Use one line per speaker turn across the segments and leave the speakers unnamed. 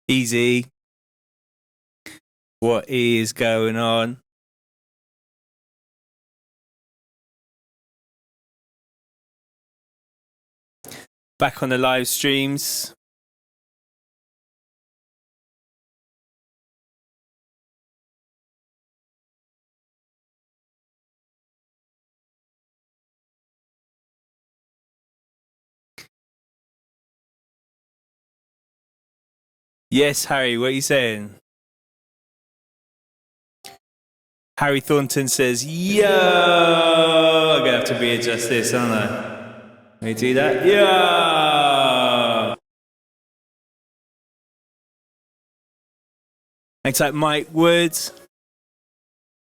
Easy. What is going on? Back on the live streams. Yes, Harry, what are you saying? Harry Thornton says, yo! I'm going to have to readjust this, aren't I? Let me do that. Yo! Thanks like Mike Woods.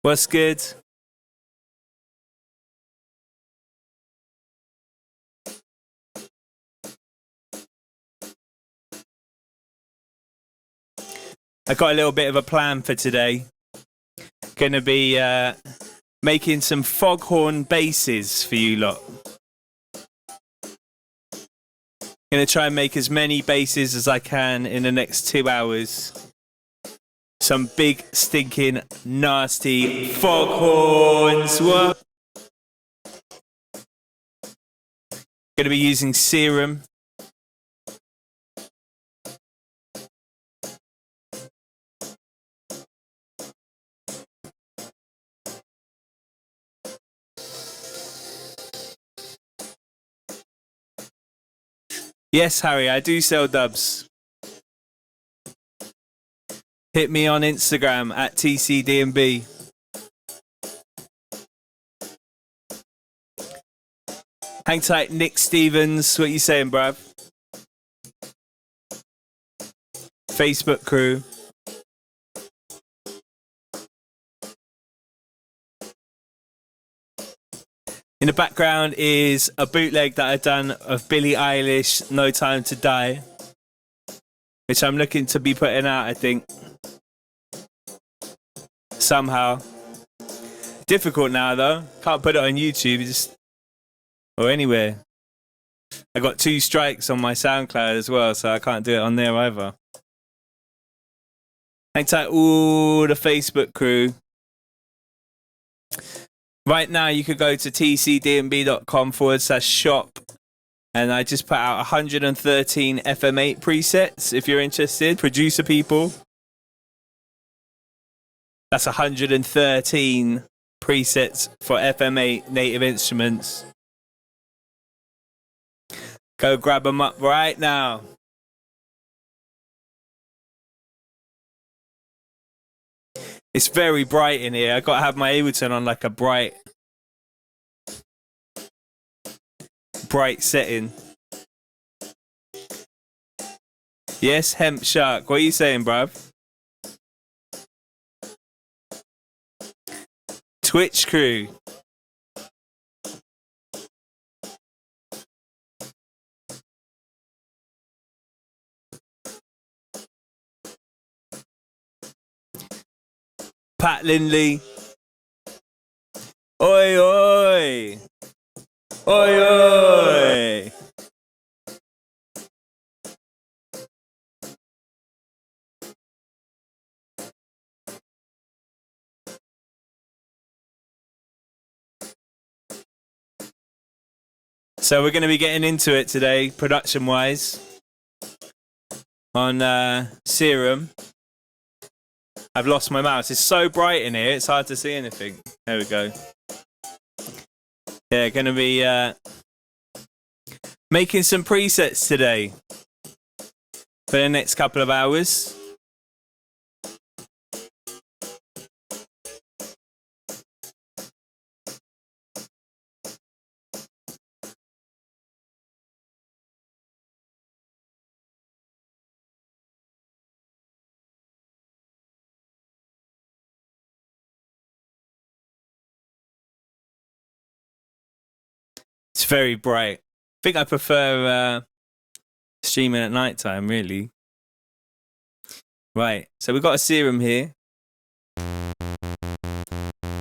What's good? I got a little bit of a plan for today. Going to be making some foghorn basses for you lot. Going to try and make as many basses as I can in the next 2 hours. Some big, stinking, nasty foghorns. What? Going to be using Serum. Yes, Harry, I do sell dubs. Hit me on Instagram at TCDNB. Hang tight, Nick Stevens. What you saying, bruv? Facebook crew. In the background is a bootleg that I've done of Billie Eilish, No Time to Die, which I'm looking to be putting out, I think. Somehow. Difficult now, though. Can't put it on YouTube or anywhere. I got 2 strikes on my SoundCloud as well, so I can't do it on there either. Thanks to all the Facebook crew. Right now, you could go to tcdnb.com/shop, and I just put out 113 FM8 presets if you're interested. Producer people. That's 113 presets for FM8 native instruments. Go grab them up right now. It's very bright in here. I got to have my Ableton on like a bright setting. Yes, Hemp Shark. What are you saying, bruv? Twitch crew. Pat Lindley. Oi, oi. Oi, oi. So we're going to be getting into it today, production-wise, on Serum. I've lost my mouse. It's so bright in here, it's hard to see anything. There we go. Yeah, going to be making some presets today for the next couple of hours. It's very bright. I think I prefer streaming at night time, really. Right, so we've got a Serum here.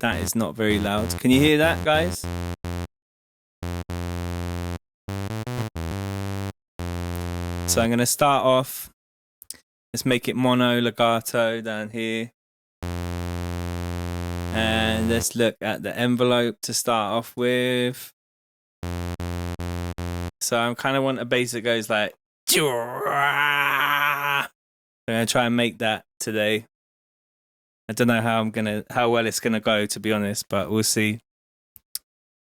That is not very loud. Can you hear that, guys? So I'm going to start off Let's make it mono legato down here. And let's look at the envelope to start off with. So I kind of want a bass that goes like. I'm gonna try and make that today. I don't know how well it's gonna go, to be honest, but we'll see.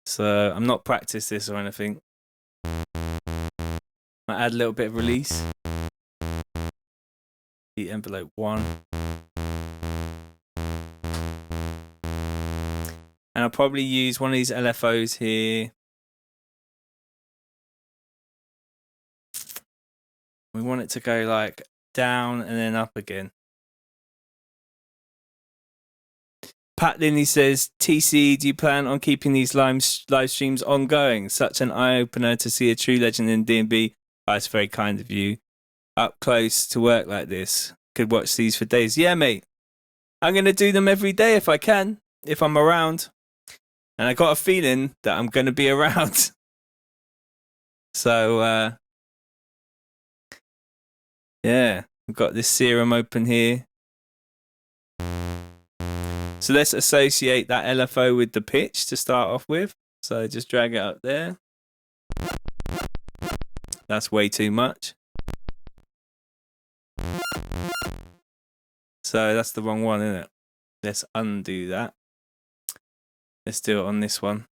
So I'm not practiced this or anything. I add a little bit of release. The envelope 1. And I'll probably use one of these LFOs here. We want it to go like down and then up again. Pat Linley says, TC, do you plan on keeping these live streams ongoing? Such an eye-opener to see a true legend in DNB. Oh, it's very kind of you. Up close to work like this. Could watch these for days. Yeah, mate. I'm going to do them every day if I can, if I'm around. And I got a feeling that I'm going to be around. So, yeah, I've got this Serum open here. So let's associate that LFO with the pitch to start off with. So just drag it up there. That's way too much. So that's the wrong one, isn't it? Let's undo that. Let's do it on this one.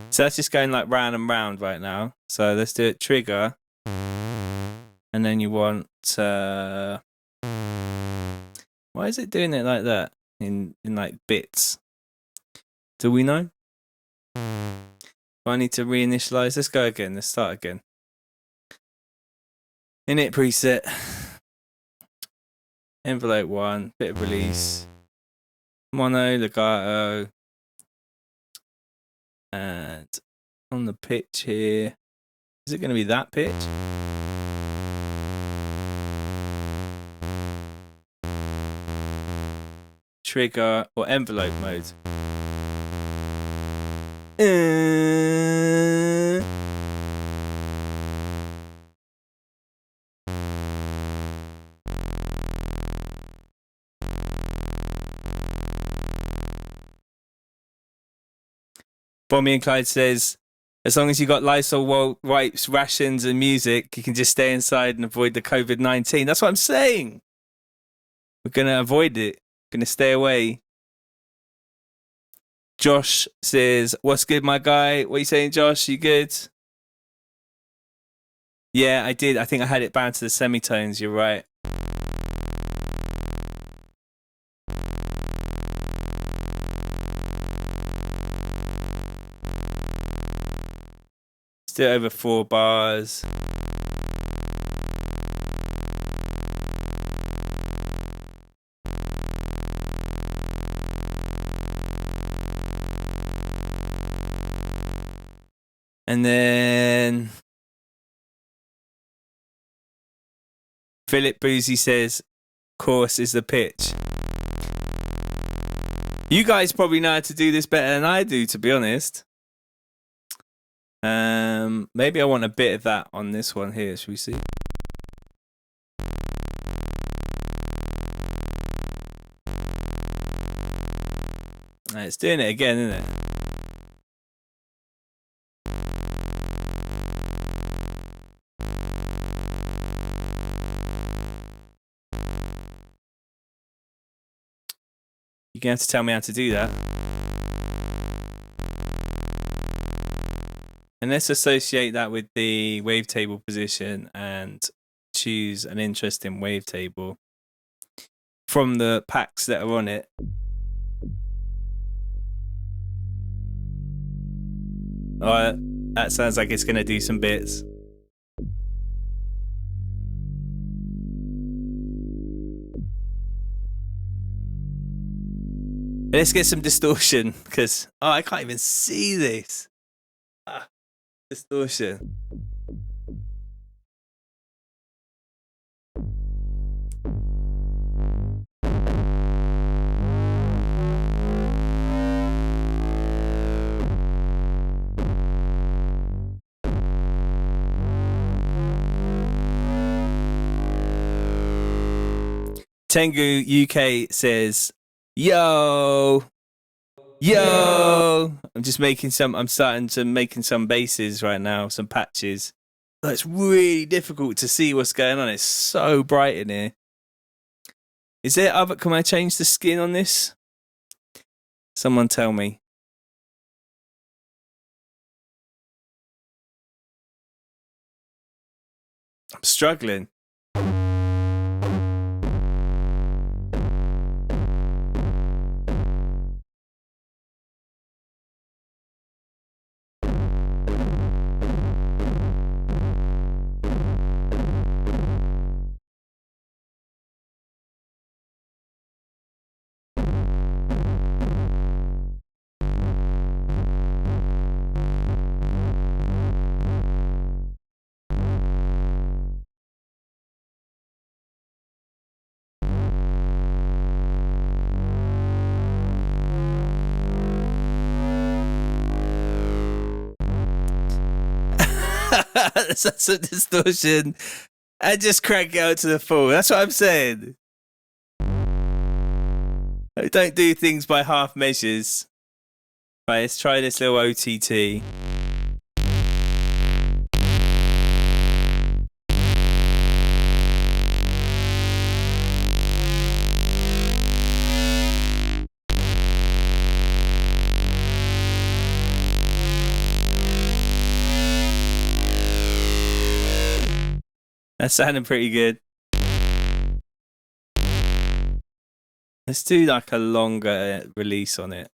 So that's just going like round and round right now. So let's do it trigger. And then you want... why is it doing it like that? In like bits? Do we know? I need to reinitialize. Let's go again. Let's start again. Init preset. Envelope 1. Bit of release. Mono, legato. And on the pitch here, is it going to be that pitch? Trigger or envelope mode. Bommy and Clyde says, as long as you got Lysol wipes, rations and music, you can just stay inside and avoid the COVID-19. That's what I'm saying. We're going to avoid it. We're going to stay away. Josh says, what's good, my guy? What are you saying, Josh? You good? Yeah, I did. I think I had it bound to the semitones. You're right. Still over 4 bars. And then Philip Boozy says, course is the pitch. You guys probably know how to do this better than I do, to be honest. Maybe I want a bit of that on this one here. Should we see? It's doing it again, isn't it? You're going to have to tell me how to do that. And let's associate that with the wavetable position and choose an interesting wavetable from the packs that are on it. Oh, that sounds like it's going to do some bits. Let's get some distortion because, I can't even see this. Distortion. Tengu UK says, yo. I'm starting to making some basses right now, some patches. But it's really difficult to see what's going on. It's so bright in here. Is there other, can I change the skin on this? Someone tell me. I'm struggling. That's a distortion. And just crank it out to the full. That's what I'm saying. Don't do things by half measures. Right, let's try this little OTT. That's sounding pretty good. Let's do like a longer release on it.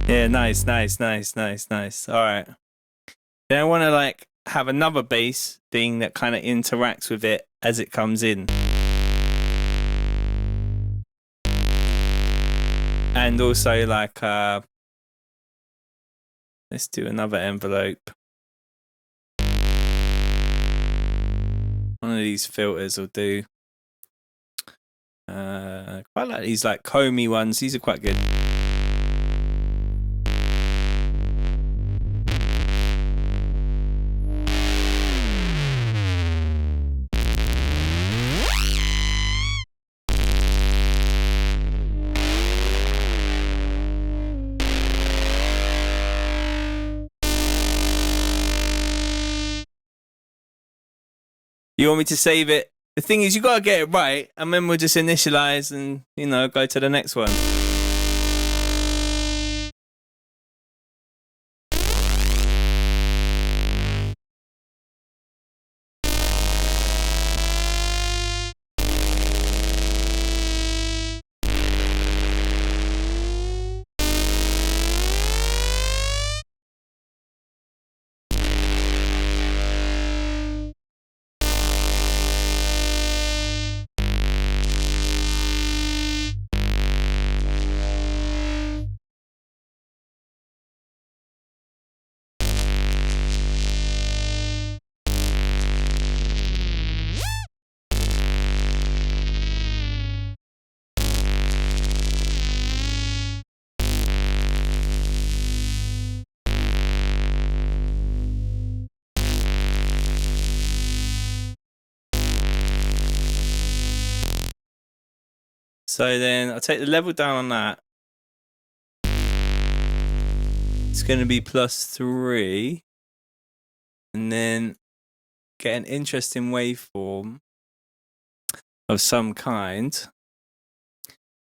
Yeah, nice. All right. Then I want to like have another bass thing that kind of interacts with it as it comes in. And also like, let's do another envelope. One of these filters will do. Quite like these like comey ones. These are quite good. You want me to save it? The thing is, you got to get it right, and then we'll just initialize and, you know, go to the next one. So then I'll take the level down on that. It's going to be +3. And then get an interesting waveform of some kind.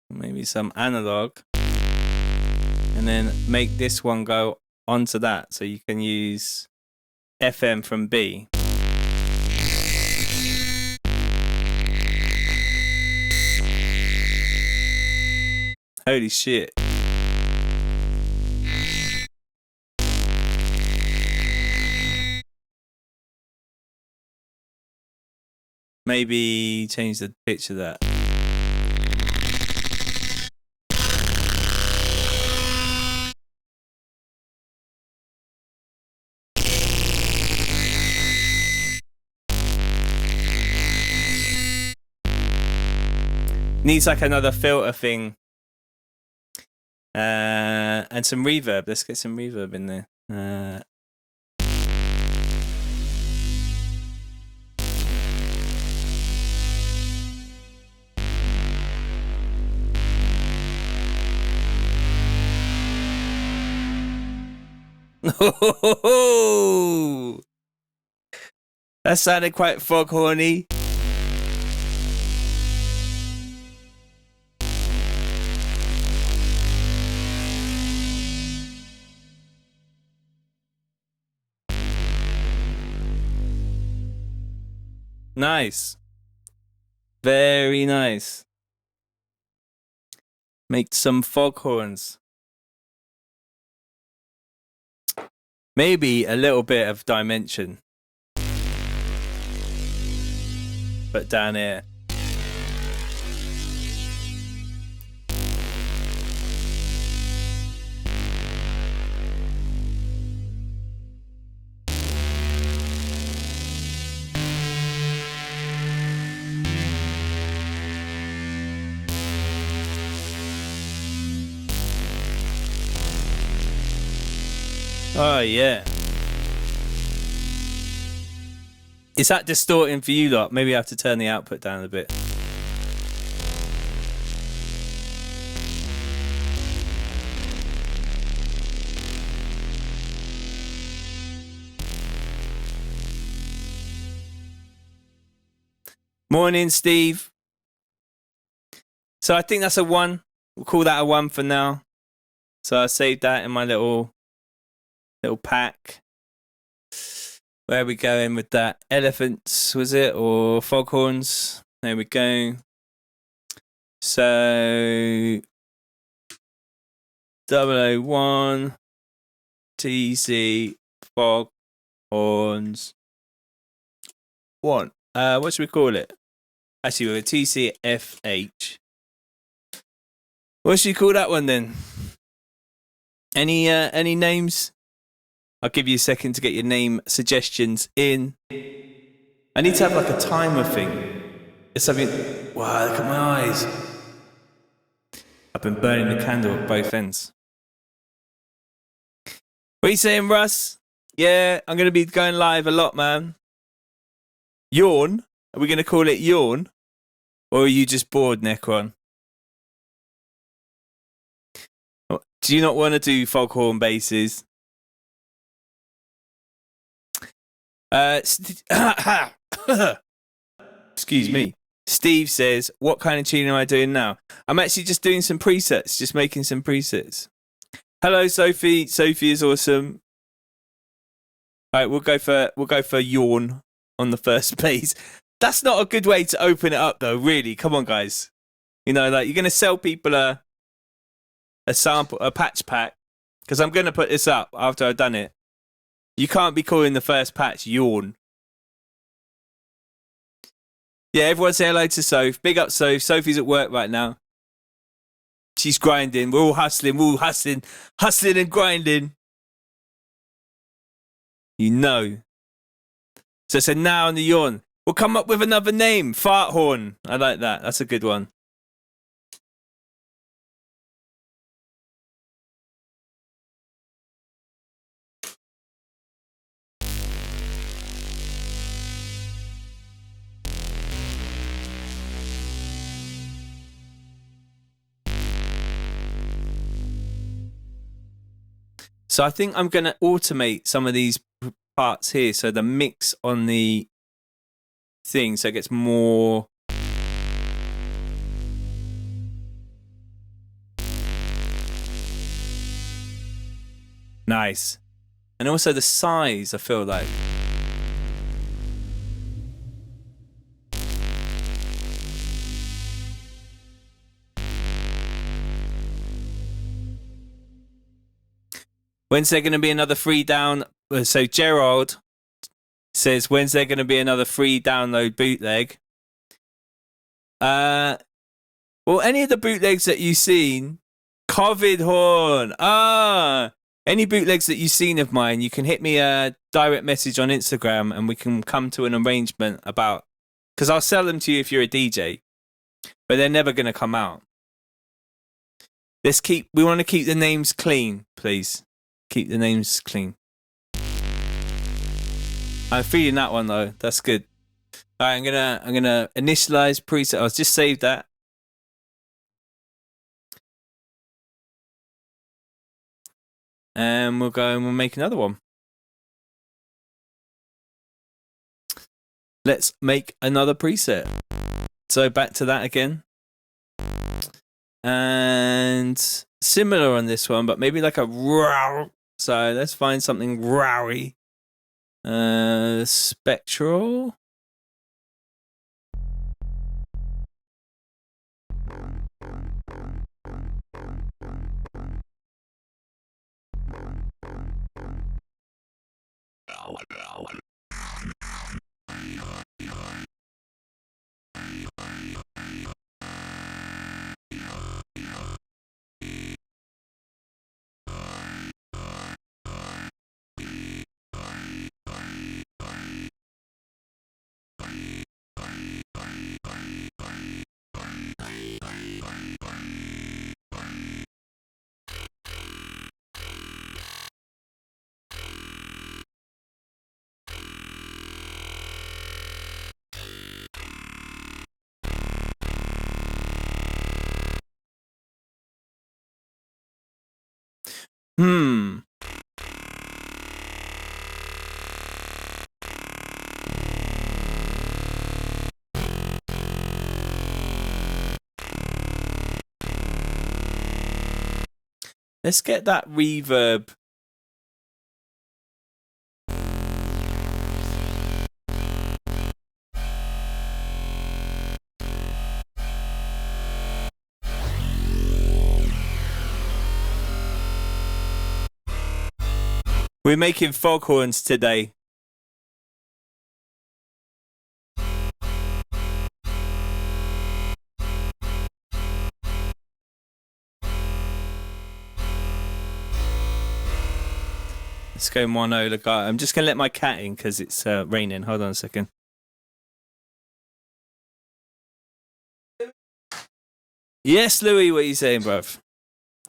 Maybe some analog. And then make this one go onto that. So you can use FM from B. Holy shit. Maybe change the pitch of that. Needs like another filter thing. And some reverb. Let's get some reverb in there. That sounded quite foghorny. Nice. Very nice. Make some foghorns. Maybe a little bit of dimension. But down here. Oh, yeah. Is that distorting for you lot? Maybe I have to turn the output down a bit. Morning, Steve. So I think that's a 1. We'll call that a 1 for now. So I saved that in my little pack. Where are we going with that? Elephants, was it? Or foghorns? There we go. So 001 TC foghorns 1. What should we call it? Actually, we're TCFH. What should you call that one then? Any names? I'll give you a second to get your name suggestions in. I need to have like a timer thing. It's something. Wow, look at my eyes. I've been burning the candle at both ends. What are you saying, Russ? Yeah, I'm going to be going live a lot, man. Yawn? Are we going to call it yawn? Or are you just bored, Necron? Do you not want to do foghorn basses? Excuse me. Steve says, what kind of tuning am I doing now? I'm actually just doing some presets, just making some presets. Hello, Sophie. Sophie is awesome. All right, we'll go for yawn on the first place. That's not a good way to open it up, though. Really, come on, guys. You know, like you're gonna sell people a sample, a patch pack, because I'm gonna put this up after I've done it. You can't be calling the first patch yawn. Yeah, everyone say hello to Soph. Big up, Soph. Sophie's at work right now. She's grinding. We're all hustling. Hustling and grinding. You know. So now on the yawn. We'll come up with another name. Fart horn. I like that. That's a good one. So I think I'm going to automate some of these parts here. So the mix on the thing, so it gets more. Nice. And also the size, I feel like. When's there going to be another free down? So Gerald says, when's there going to be another free download bootleg? Well, any of the bootlegs that you've seen, COVID horn. Any bootlegs that you've seen of mine, you can hit me a direct message on Instagram and we can come to an arrangement about, because I'll sell them to you if you're a DJ. but they're never going to come out. We want to keep the names clean, please. Keep the names clean. I'm feeling that one though. That's good. All right, I'm gonna initialize preset. I'll just save that. And we'll go and we'll make another one. Let's make another preset. So back to that again. And similar on this one, but maybe like a row. So let's find something rowy. Spectral. Let's get that reverb. We're making foghorns today. Let's go mono. Look, I'm just going to let my cat in because it's raining. Hold on a second. Yes, Louis, what are you saying, bruv?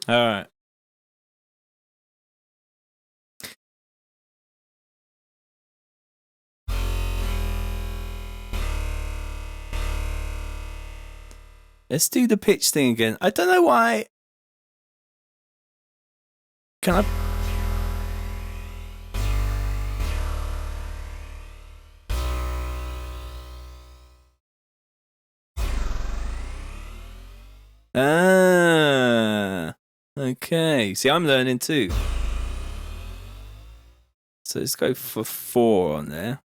All right. Let's do the pitch thing again. I don't know why. Can I? Okay. See, I'm learning too. So let's go for 4 on there.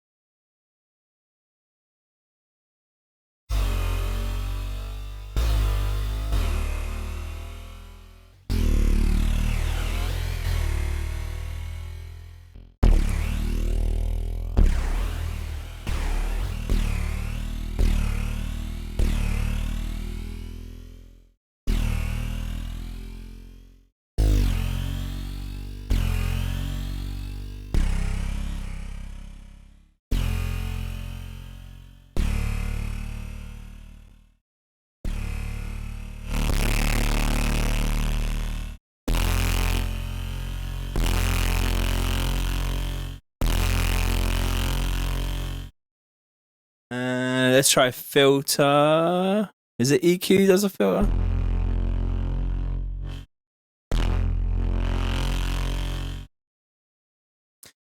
Let's try filter. Is it EQ does a filter?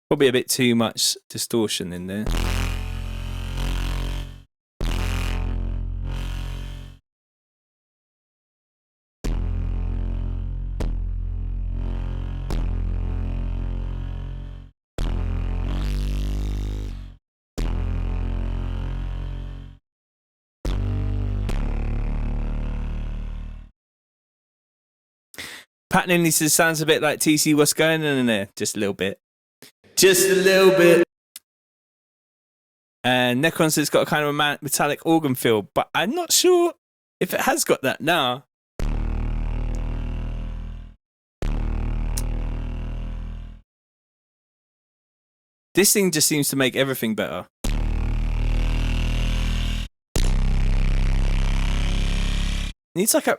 Probably a bit too much distortion in there. Patterning this sounds a bit like TC. What's going on in there? Just a little bit. Just a little bit. And Necron says it's got a kind of a metallic organ feel, but I'm not sure if it has got that now. This thing just seems to make everything better. Needs like a.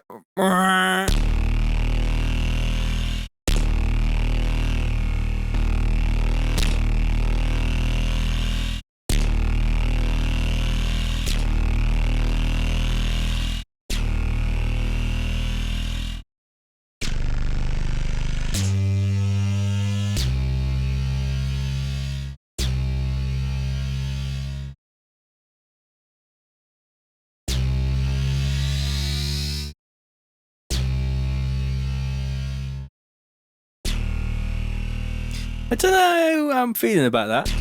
I don't know how I'm feeling about that.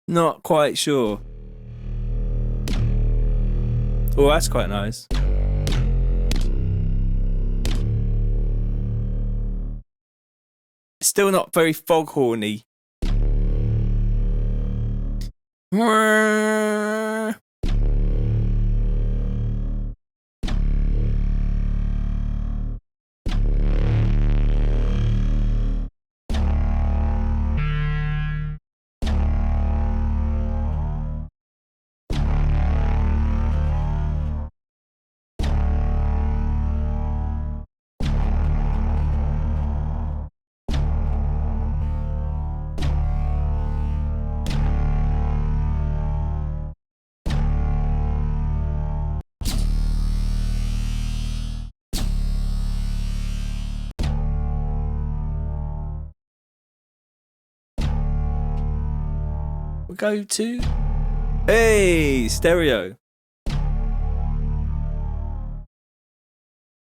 Not quite sure. Oh, that's quite nice. Still not very foghorny. We'll go to. Hey, stereo.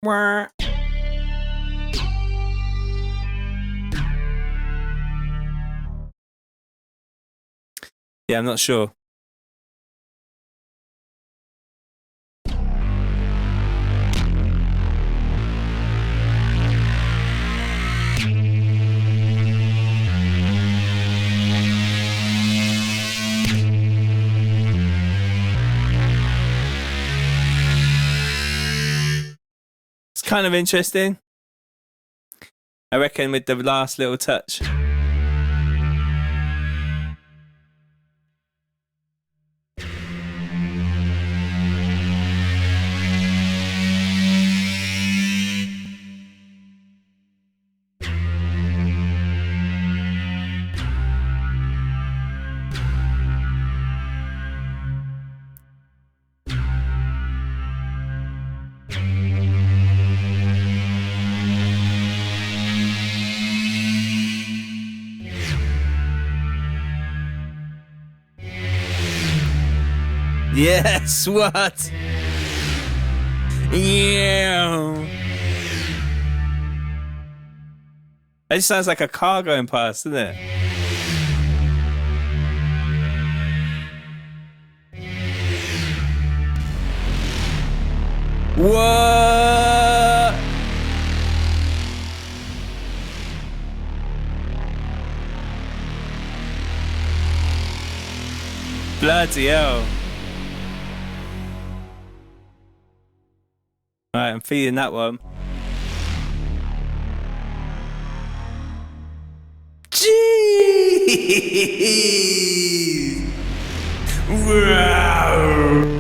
Yeah, I'm not sure. It's kind of interesting. I reckon with the last little touch. Yes, what? Yeah. It just sounds like a car going past, doesn't it? What? Bloody hell. Alright, I'm feeling that one. Jeez! Wow!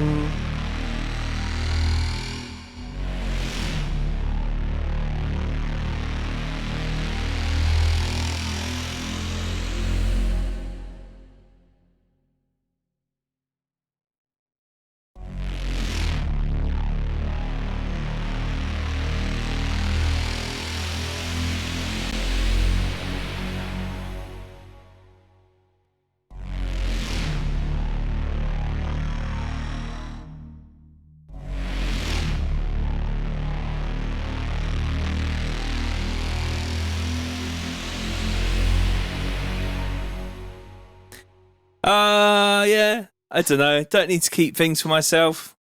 Yeah. I don't know. Don't need to keep things for myself.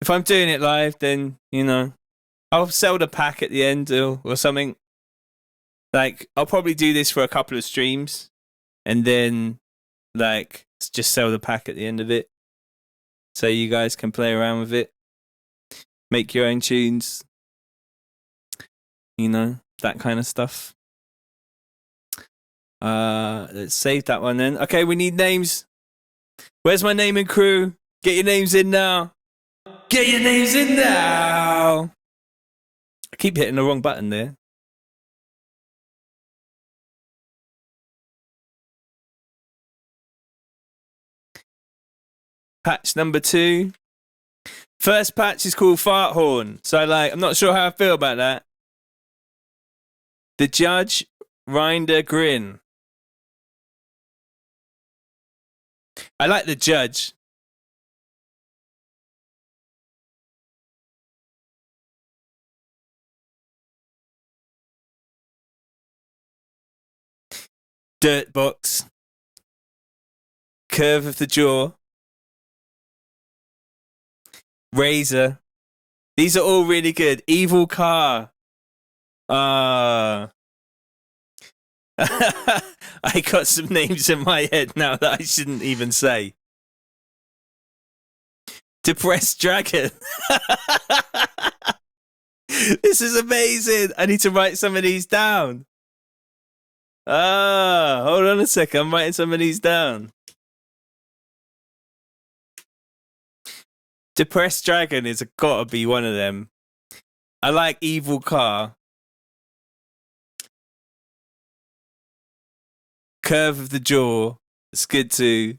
If I'm doing it live, then, you know, I'll sell the pack at the end or something. Like, I'll probably do this for a couple of streams and then, like, just sell the pack at the end of it. So you guys can play around with it. Make your own tunes. You know, that kind of stuff. Let's save that one then. Okay, we need names. Where's my naming crew? Get your names in now. Get your names in now. I keep hitting the wrong button there. Patch number 2. First patch is called Foghorn. So I'm not sure how I feel about that. The Judge Rinder Grin. I like the Judge. Dirt Box. Curve of the Jaw. Razor. These are all really good. Evil Car. I got some names in my head now that I shouldn't even say. Depressed Dragon. This is amazing. I need to write some of these down. Hold on a second. I'm writing some of these down. Depressed Dragon is gotta be one of them. I like Evil Car. Curve of the Jaw. It's good too.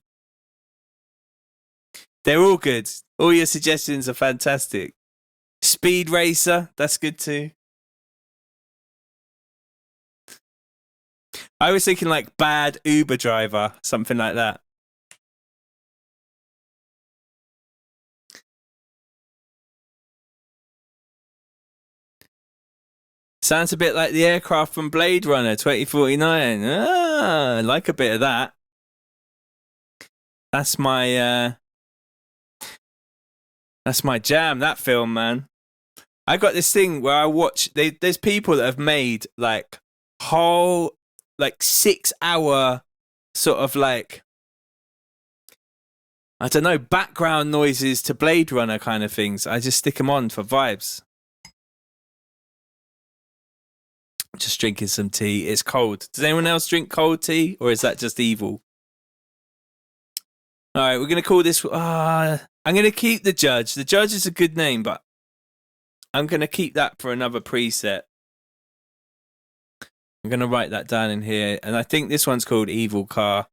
They're all good. All your suggestions are fantastic. Speed Racer. That's good too. I was thinking like Bad Uber Driver. Something like that. Sounds a bit like the aircraft from Blade Runner 2049. I like a bit of that. That's my jam, that film, man. I got this thing where I watch there's people that have made like whole 6-hour sort of I don't know, background noises to Blade Runner kind of things. I just stick them on for vibes. Just drinking some tea. It's cold. Does anyone else drink cold tea, or is that just evil? All right, we're going to call this... I'm going to keep the Judge. The Judge is a good name, but I'm going to keep that for another preset. I'm going to write that down in here. And I think this one's called Evil Car.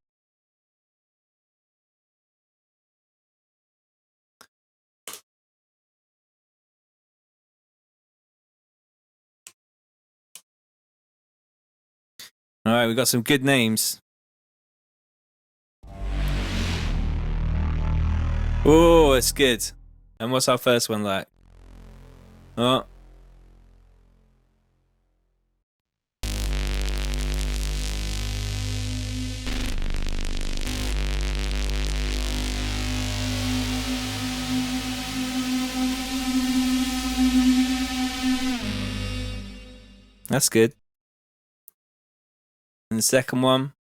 All right, we got some good names. Oh, it's good. And what's our first one like? Oh. That's good. And the second one.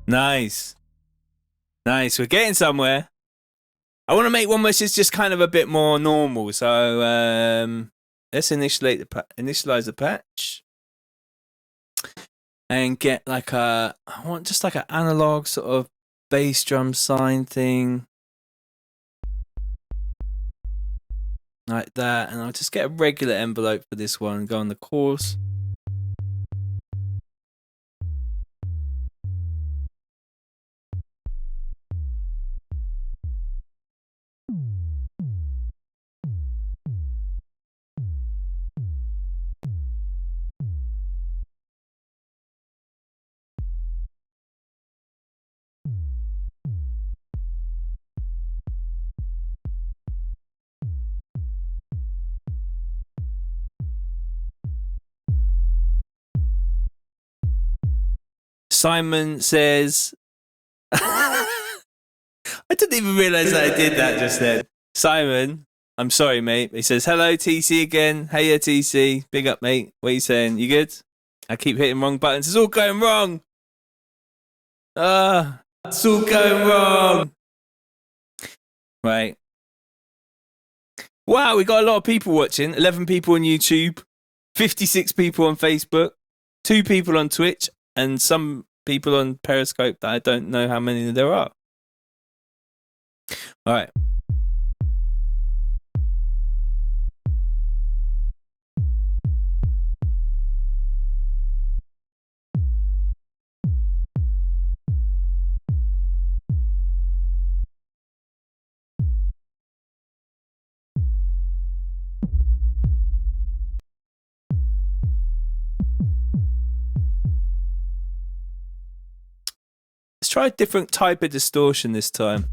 Nice. Nice. We're getting somewhere. I want to make one which is just kind of a bit more normal. So let's initialize the patch. And get I want just like an analog sort of bass drum sign thing. Like that, and I'll just get a regular envelope for this one and go on the course. Simon says, I didn't even realize that I did that just then. Simon, I'm sorry, mate. He says, hello, TC again. Hey, yeah, TC. Big up, mate. What are you saying? You good? I keep hitting wrong buttons. It's all going wrong. It's all going wrong. Right. Wow, we got a lot of people watching. 11 people on YouTube, 56 people on Facebook, 2 people on Twitch, and some people on Periscope that I don't know how many there are. All right. Let's try a different type of distortion this time.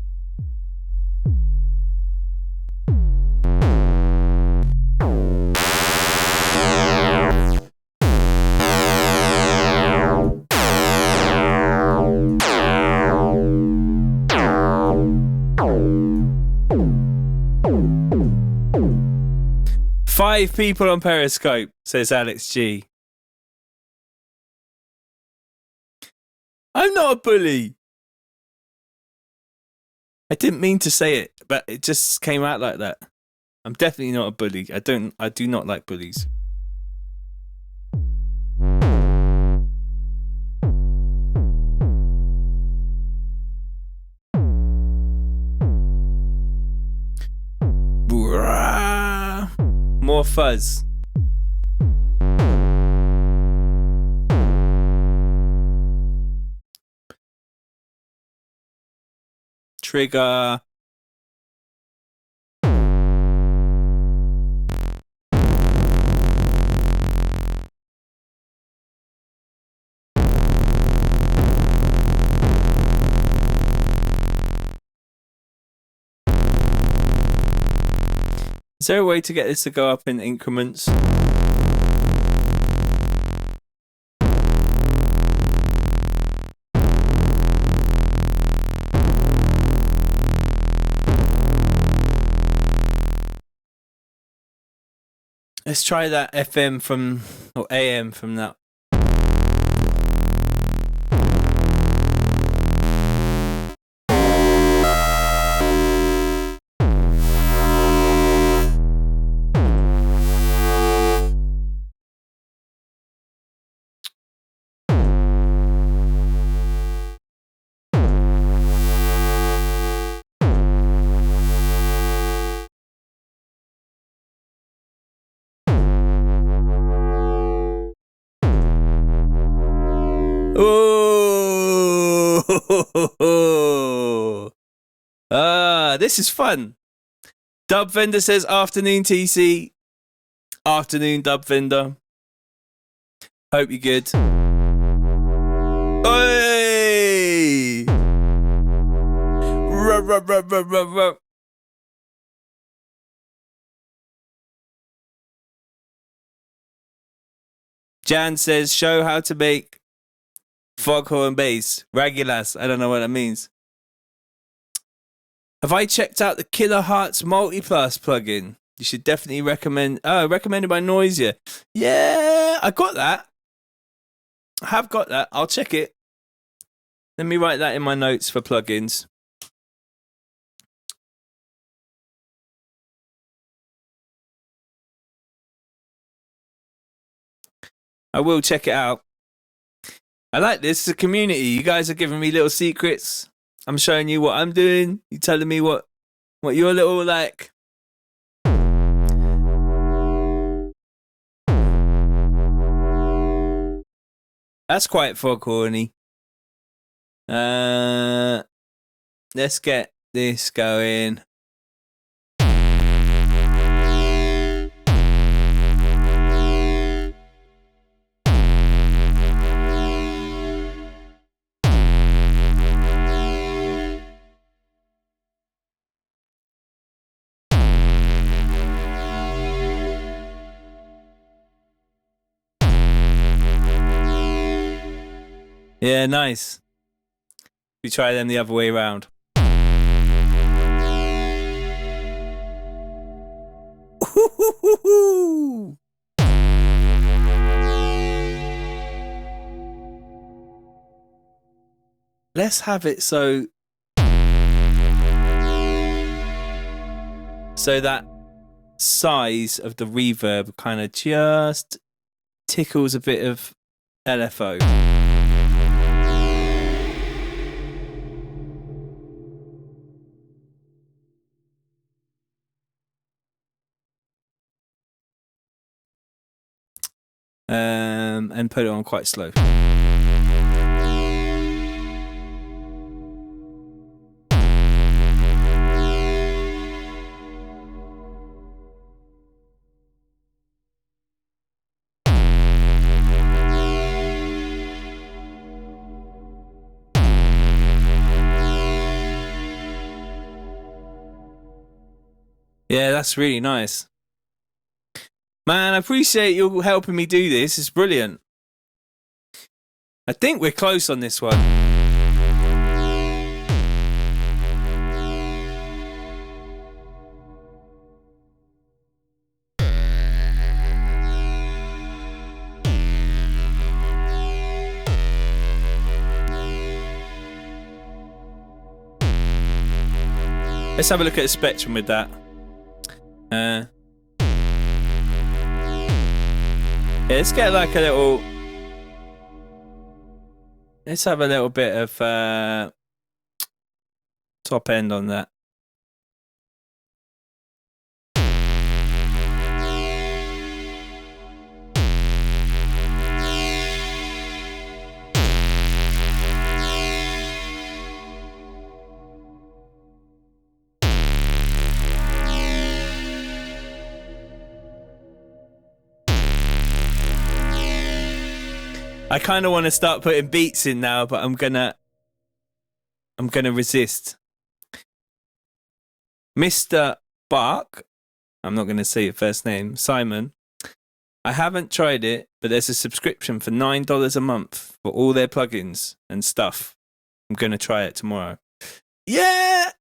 Five people on Periscope, says Alex G. I'm not a bully. I didn't mean to say it, but it just came out like that. I'm definitely not a bully. I do not like bullies. More fuzz. Trigger. Is there a way to get this to go up in increments? Let's try that FM from, or AM from that. Oh, this is fun. Dub Vendor says afternoon TC. Afternoon Dub Vendor. Hope you're good. Hey! Jan says show how to make Foghorn bass. Regulas. I don't know what that means. Have I checked out the Killer Hearts Multiplus plugin? You should definitely recommend. Oh, recommended by Noisia. Yeah, I got that. I have got that. I'll check it. Let me write that in my notes for plugins. I will check it out. I like this. It's a community. You guys are giving me little secrets. I'm showing you what I'm doing. You telling me what you're little like. That's quite Foghorny. Let's get this going. Yeah, nice. We try them the other way around. Let's have it so that size of the reverb kind of just tickles a bit of LFO. And put it on quite slow. Yeah, that's really nice. Man, I appreciate you helping me do this. It's brilliant. I think we're close on this one. Let's have a look at the spectrum with that. Yeah, let's get like a little. Let's have a little bit of top end on that. I kind of want to start putting beats in now, but I'm gonna resist. Mr. Bark, I'm not gonna say your first name, Simon. I haven't tried it, but there's a subscription for $9 a month for all their plugins and stuff. I'm gonna try it tomorrow. Yeah,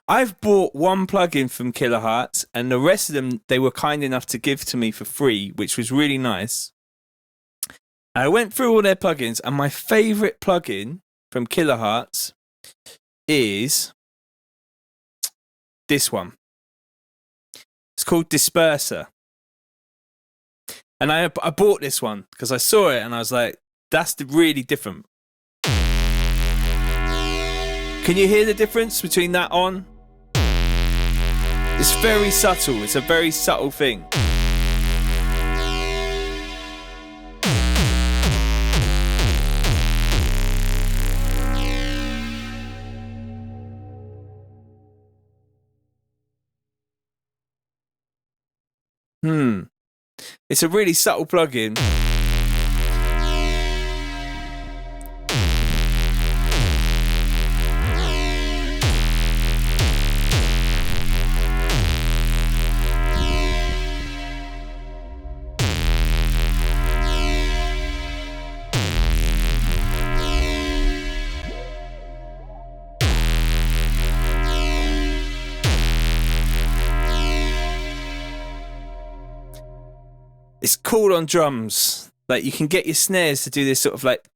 I've bought one plugin from Kilohertz, and the rest of them they were kind enough to give to me for free, which was really nice. I went through all their plugins, and my favorite plugin from Kilohertz is this one. It's called Disperser. And I bought this one because I saw it and I was like, that's really different. Can you hear the difference between that on? It's very subtle. It's a very subtle thing. It's a really subtle plugin. It's cool on drums. Like you can get your snares to do this sort of like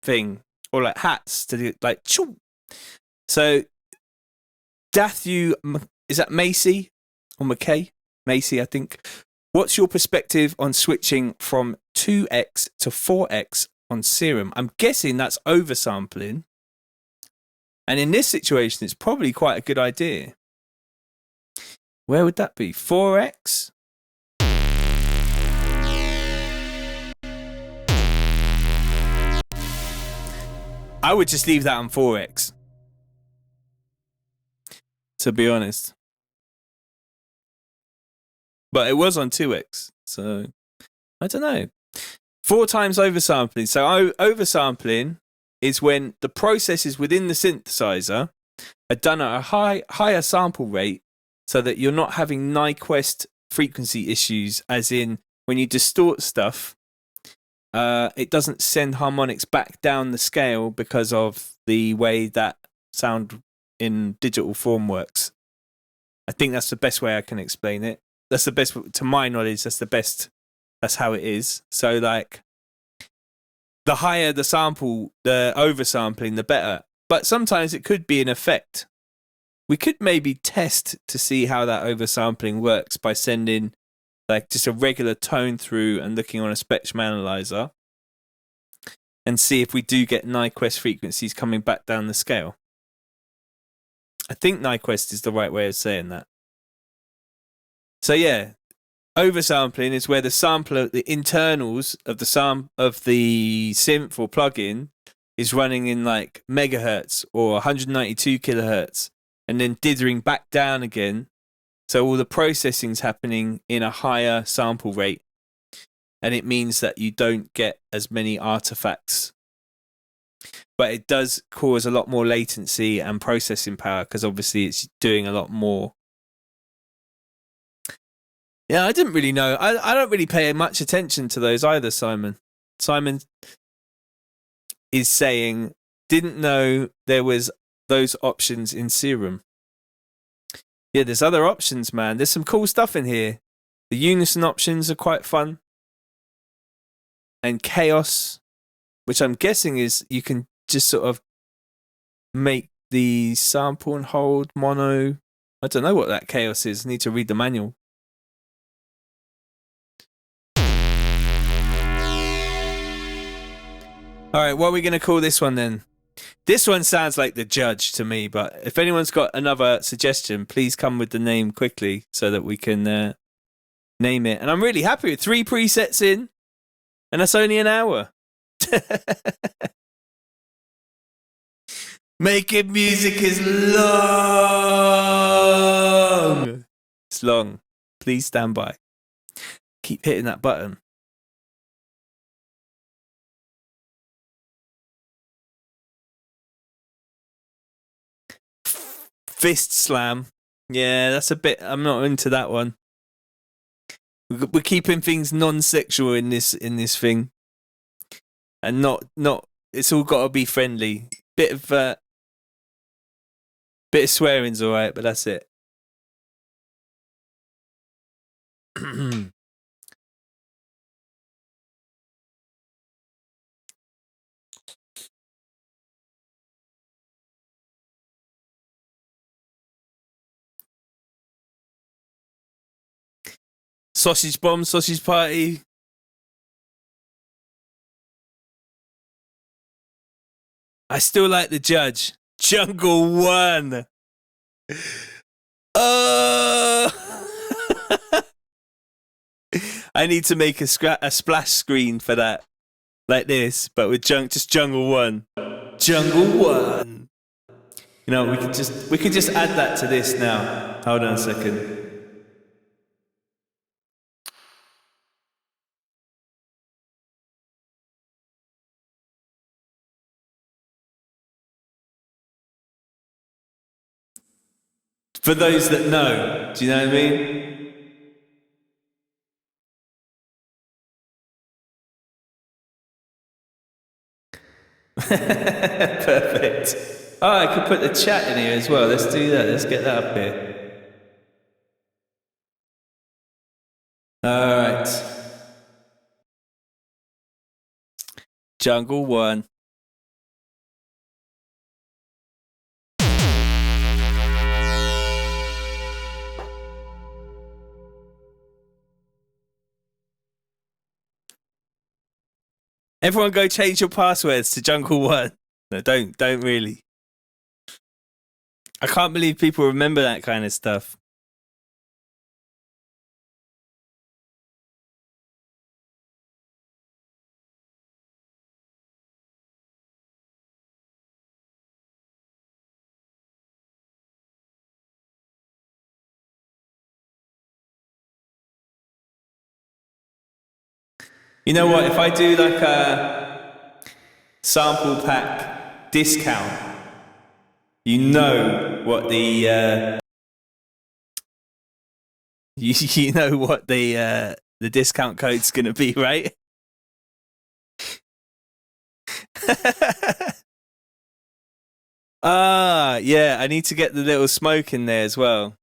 thing, or like hats to do like. So, Dathu, is that Macy or McKay? Macy, I think. What's your perspective on switching from 2x to 4x on Serum? I'm guessing that's oversampling. And in this situation, it's probably quite a good idea. Where would that be? 4x? I would just leave that on 4x. To be honest. But it was on 2x. So, I don't know. 4 times oversampling. So, oversampling is when the processes within the synthesizer are done at a higher sample rate so that you're not having Nyquist frequency issues, as in when you distort stuff, it doesn't send harmonics back down the scale because of the way that sound in digital form works. I think that's the best way I can explain it. That's the best, to my knowledge, that's the best, that's how it is. So like, the higher the sample, the oversampling, the better. But sometimes it could be an effect We could maybe test to see how that oversampling works by sending like just a regular tone through and looking on a spectrum analyzer and see if we do get Nyquist frequencies coming back down the scale. I think Nyquist is the right way of saying that. So yeah, oversampling is where the sampler, the internals of the synth or plugin is running in like megahertz or 192 kilohertz and then dithering back down again. So all the processing's happening in a higher sample rate. And it means that you don't get as many artifacts. But it does cause a lot more latency and processing power because obviously it's doing a lot more. Yeah, I didn't really know. I don't really pay much attention to those either, Simon. Simon is saying, didn't know there was those options in Serum. Yeah, there's other options, man. There's some cool stuff in here. The unison options are quite fun. And chaos, which I'm guessing is you can just sort of make the sample and hold mono. I don't know what that chaos is. I need to read the manual. All right, what are we going to call this one then? This one sounds like The Judge to me, but if anyone's got another suggestion, please come with the name quickly so that we can name it. And I'm really happy with 3 presets in. And that's only an hour. Making music is long. It's long. Please stand by. Keep hitting that button. Fist slam. Yeah, that's a bit. I'm not into that one. We're keeping things non-sexual in this thing, and not. It's all got to be friendly. Bit of swearing's all right, but that's it. Sausage bomb, sausage party. I still like The Judge. Jungle 1. I need to make a splash screen for that, like this, but with just Jungle 1. Jungle 1. You know, we could just add that to this now. Hold on a second. For those that know, do you know what I mean? Perfect. Oh, I could put the chat in here as well. Let's do that. Let's get that up here. All right. Jungle 1. Everyone go change your passwords to Jungle 1. No, don't really. I can't believe people remember that kind of stuff. You know what? If I do like a sample pack discount, you know what the you know what the discount code's gonna be, right? Yeah, I need to get the little smoke in there as well.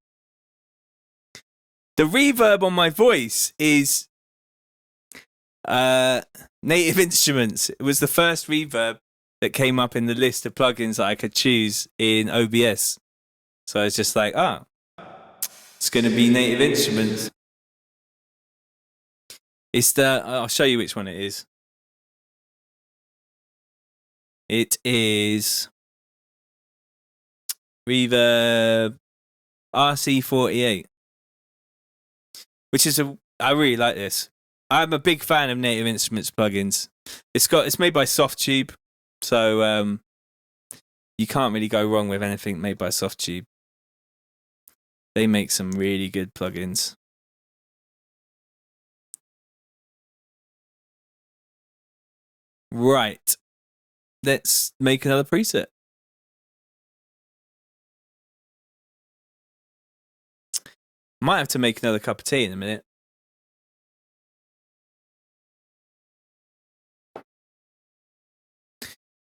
The reverb on my voice is Native Instruments. It was the first reverb that came up in the list of plugins that I could choose in OBS. So it's just like, it's going to be Native Instruments. It's the, I'll show you which one it is. It is Reverb RC48, which is I really like this. I'm a big fan of Native Instruments plugins. It's made by Softube, so you can't really go wrong with anything made by Softube. They make some really good plugins. Right. Let's make another preset. Might have to make another cup of tea in a minute.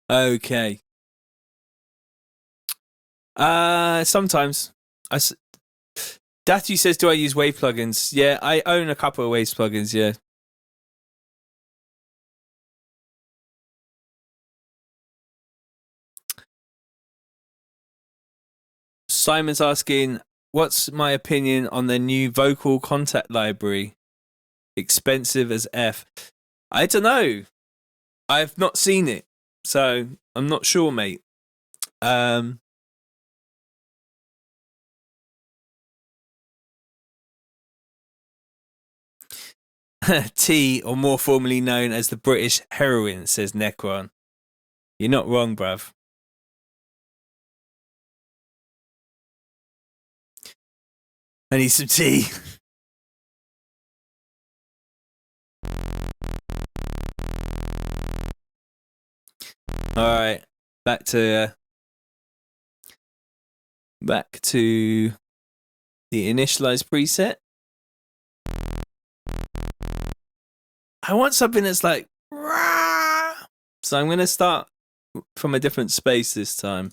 Okay. Sometimes. Datu says, do I use Wave plugins? Yeah, I own a couple of Wave plugins, yeah. Simon's asking, what's my opinion on the new vocal contact library? Expensive as F. I don't know. I've not seen it, so I'm not sure, mate. T, or more formally known as the British heroin, says Necron. You're not wrong, bruv. I need some tea. Alright, back to the initialize preset. I want something that's like, rah! So I'm going to start from a different space this time.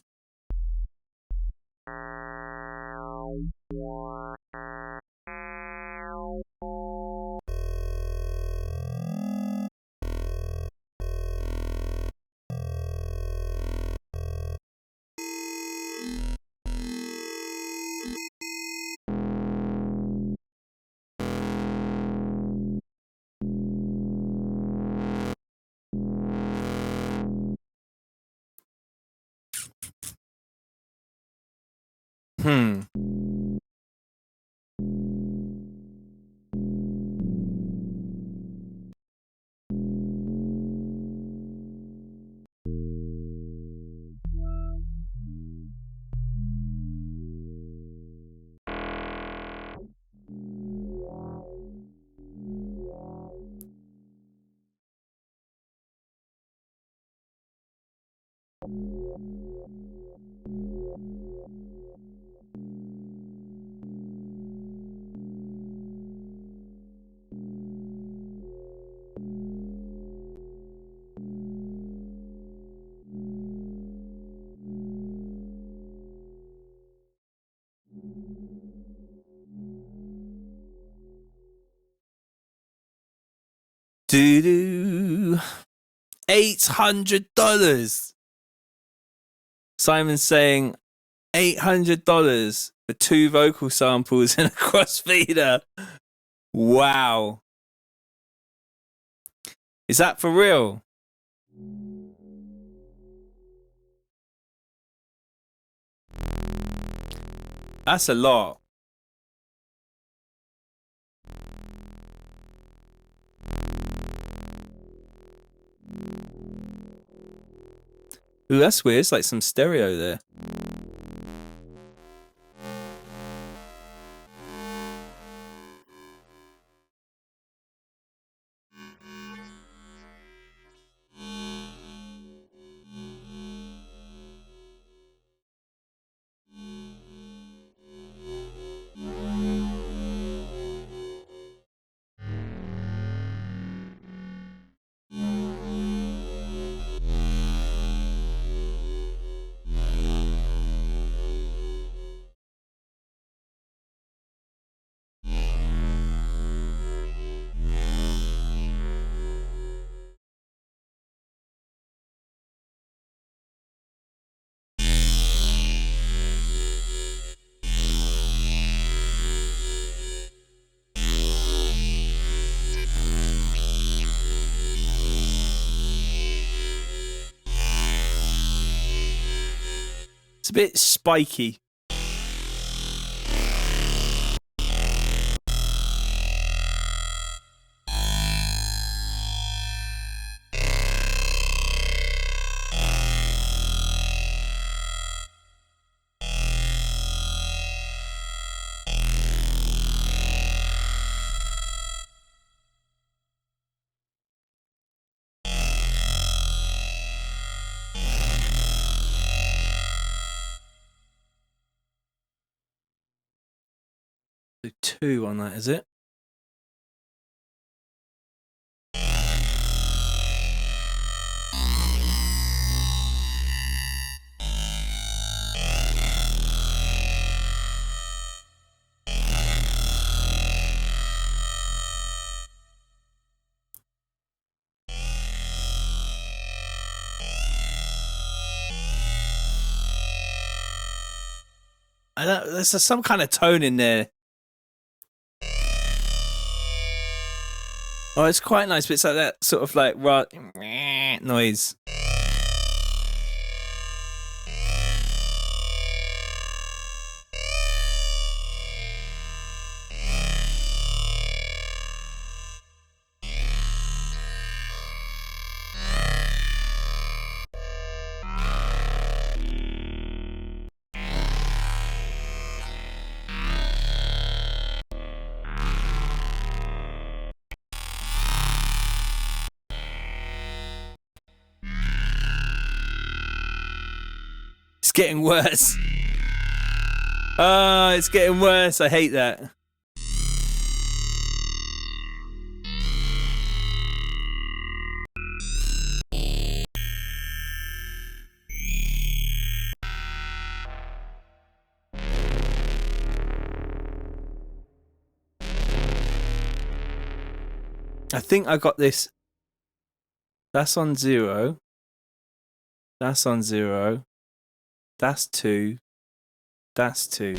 $800. Simon's saying $800 for 2 vocal samples and a crossfader. Wow. Is that for real? That's a lot. Ooh, that's weird. It's like some stereo there. It's a bit spiky. So 2 on that, is it? There's some kind of tone in there. Oh, it's quite nice, but it's like that sort of like noise. It's getting worse. Oh, it's getting worse. I hate that. I think I got this. That's on 0. That's on 0. That's 2. That's 2.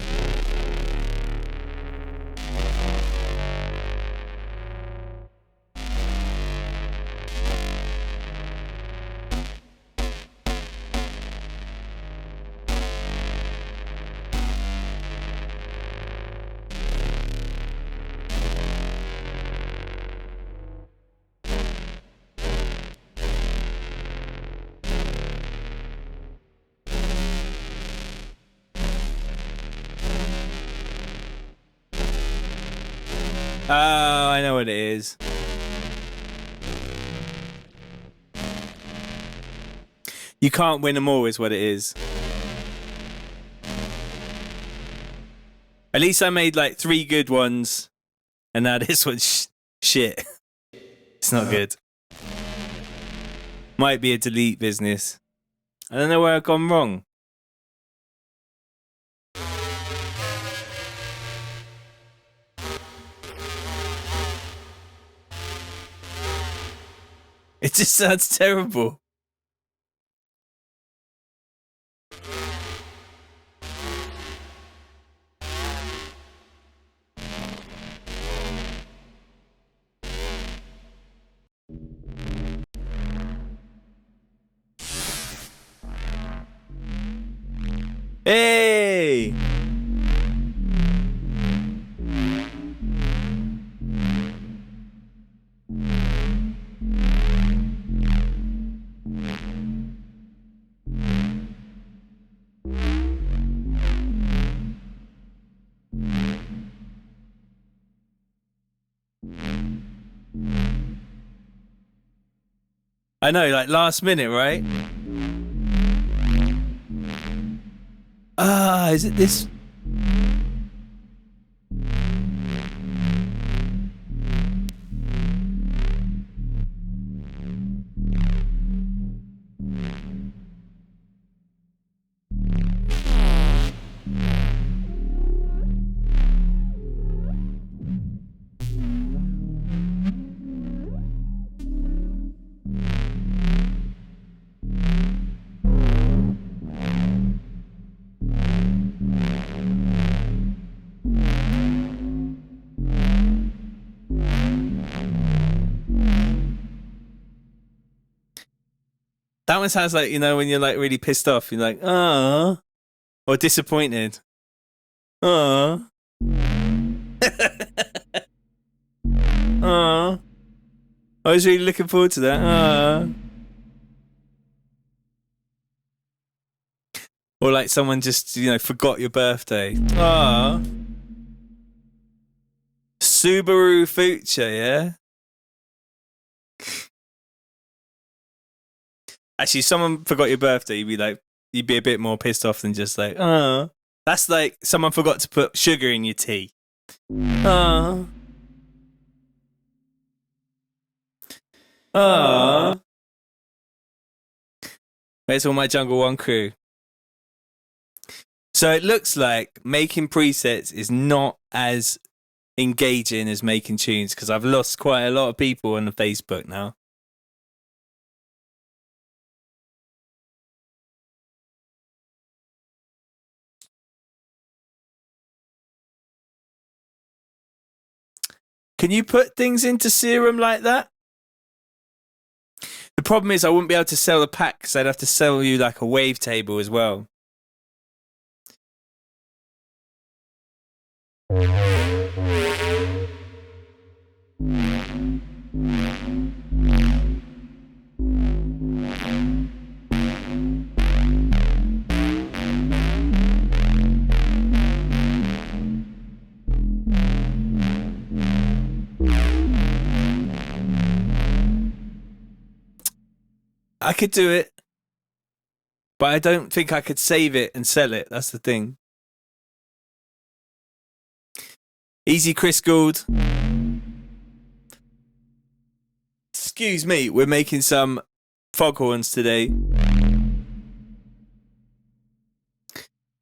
Oh, I know what it is. You can't win them all is what it is. At least I made like 3 good ones. And now this one's shit. It's not good. Might be a delete business. I don't know where I've gone wrong. It just sounds terrible. Hey! I know, like last minute, right? Ah, is it this? That one sounds like, you know, when you're like really pissed off, you're like, ah. Or disappointed? Aww. Aww. I was really looking forward to that. Aww. Or like someone just, forgot your birthday. Aww. Subaru Future, yeah? Actually, if someone forgot your birthday, you'd be a bit more pissed off than just like, oh. That's like someone forgot to put sugar in your tea. Oh. Oh. Where's all my Jungle One crew? So it looks like making presets is not as engaging as making tunes because I've lost quite a lot of people on the Facebook now. Can you put things into Serum like that? The problem is I wouldn't be able to sell the pack because I'd have to sell you like a wavetable as well. I could do it, but I don't think I could save it and sell it. That's the thing. Easy Chris Gould. Excuse me, we're making some Foghorns today.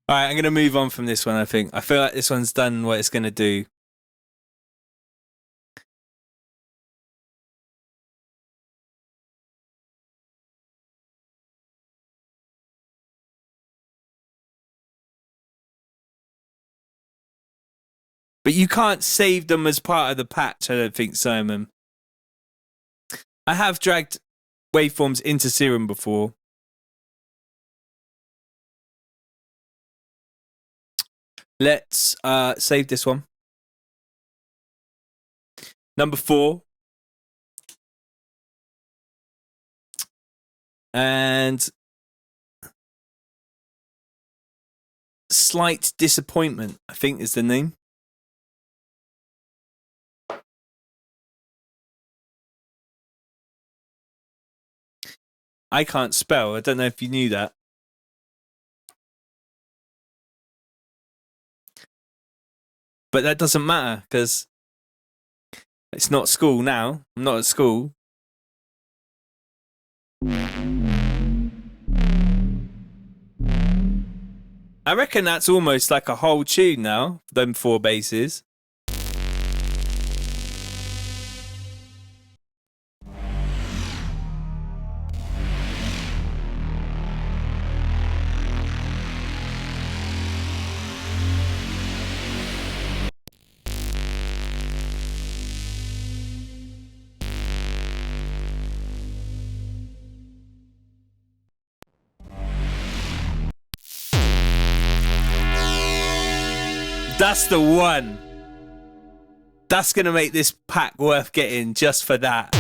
Alright, I'm going to move on from this one, I think. I feel like this one's done what it's going to do. But you can't save them as part of the patch, I don't think, Simon. I have dragged waveforms into Serum before. Let's save this one. Number 4. And Slight Disappointment, I think is the name. I can't spell. I don't know if you knew that. But that doesn't matter because it's not school now. I'm not at school. I reckon that's almost like a whole tune now, them 4 basses. That's the one. That's going to make this pack worth getting just for that.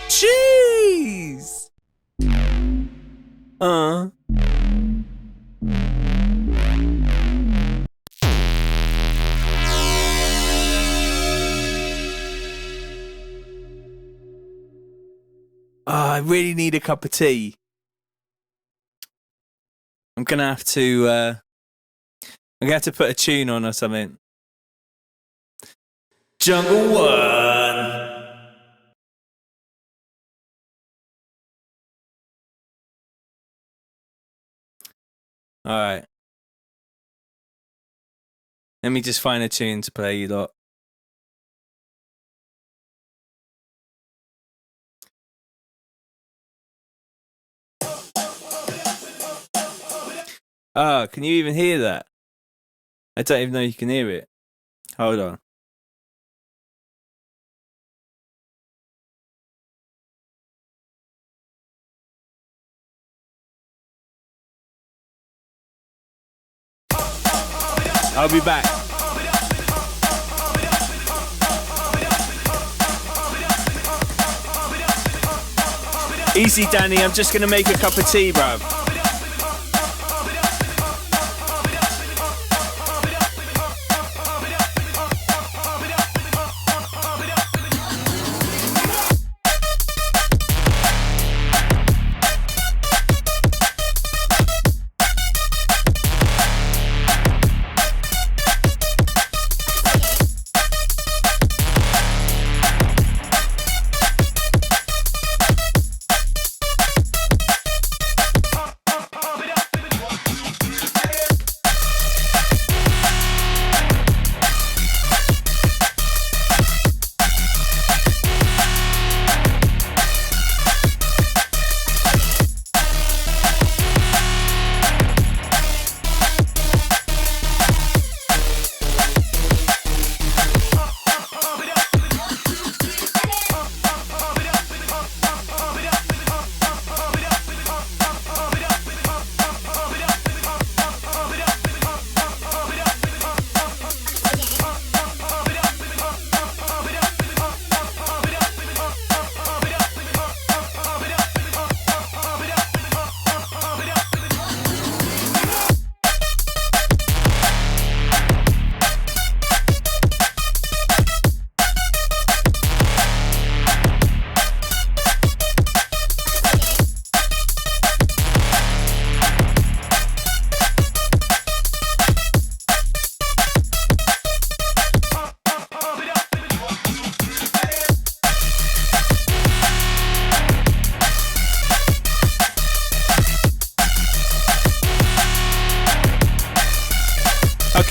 Jeez. I really need a cup of tea. I'm going to have to... I'm going to have to put a tune on or something. Jungle One. All right. Let me just find a tune to play you lot. Ah, can you even hear that? I don't even know you can hear it. Hold on. I'll be back. Easy, Danny. I'm just going to make a cup of tea, bruv.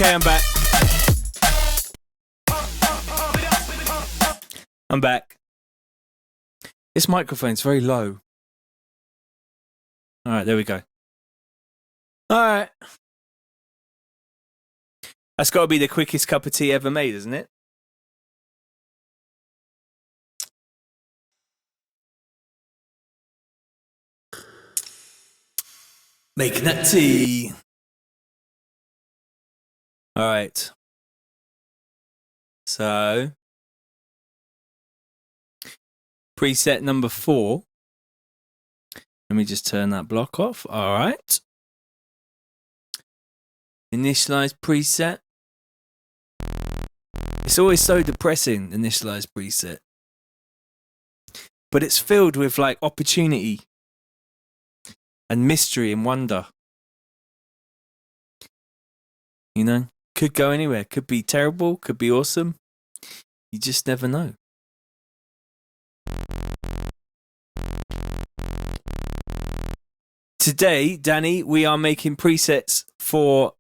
Okay, I'm back. I'm back. This microphone's very low. All right, there we go. All right. That's got to be the quickest cup of tea ever made, isn't it? Making that tea. All right. So, preset number 4. Let me just turn that block off. All right. Initialize preset. It's always so depressing, initialize preset. But it's filled with like opportunity and mystery and wonder. You know, could go anywhere. Could be terrible, could be awesome. You just never know. Today, Danny, we are making presets for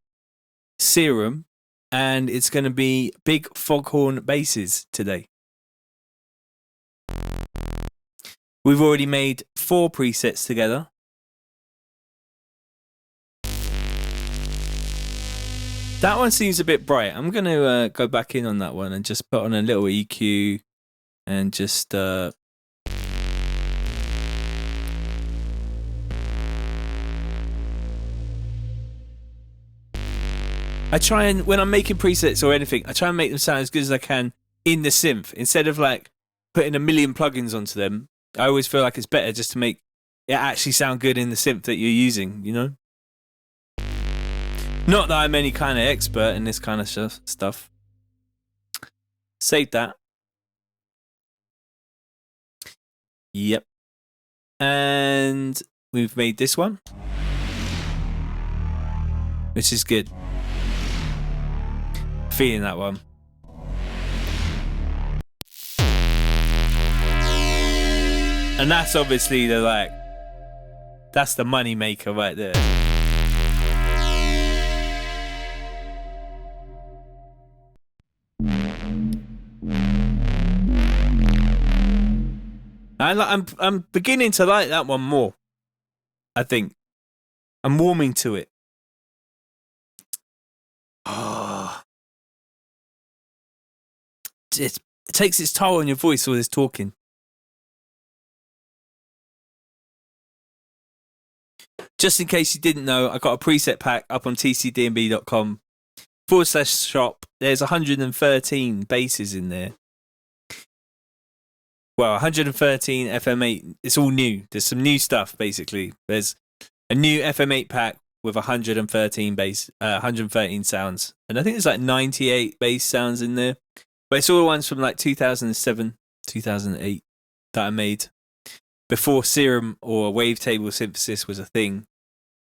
Serum, and it's going to be big foghorn basses today. We've already made 4 presets together. That one seems a bit bright. I'm going to go back in on that one and just put on a little EQ and just... I try and, when I'm making presets or anything, I try and make them sound as good as I can in the synth. Instead of like putting a million plugins onto them, I always feel like it's better just to make it actually sound good in the synth that you're using, you know? Not that I'm any kind of expert in this kind of stuff. Save that. Yep. And we've made this one, which is good. Feeling that one. And that's obviously the like, that's the money maker right there. I'm beginning to like that one more. I think I'm warming to it. Oh. It takes its toll on your voice, all this talking. Just in case you didn't know, I got a preset pack up on tcdnb.com /shop. There's 113 bases in there. Well, 113 FM8. It's all new. There's some new stuff, basically. There's a new FM8 pack with 113 sounds. And I think there's like 98 bass sounds in there. But it's all the ones from like 2007, 2008 that I made. Before Serum or wavetable synthesis was a thing,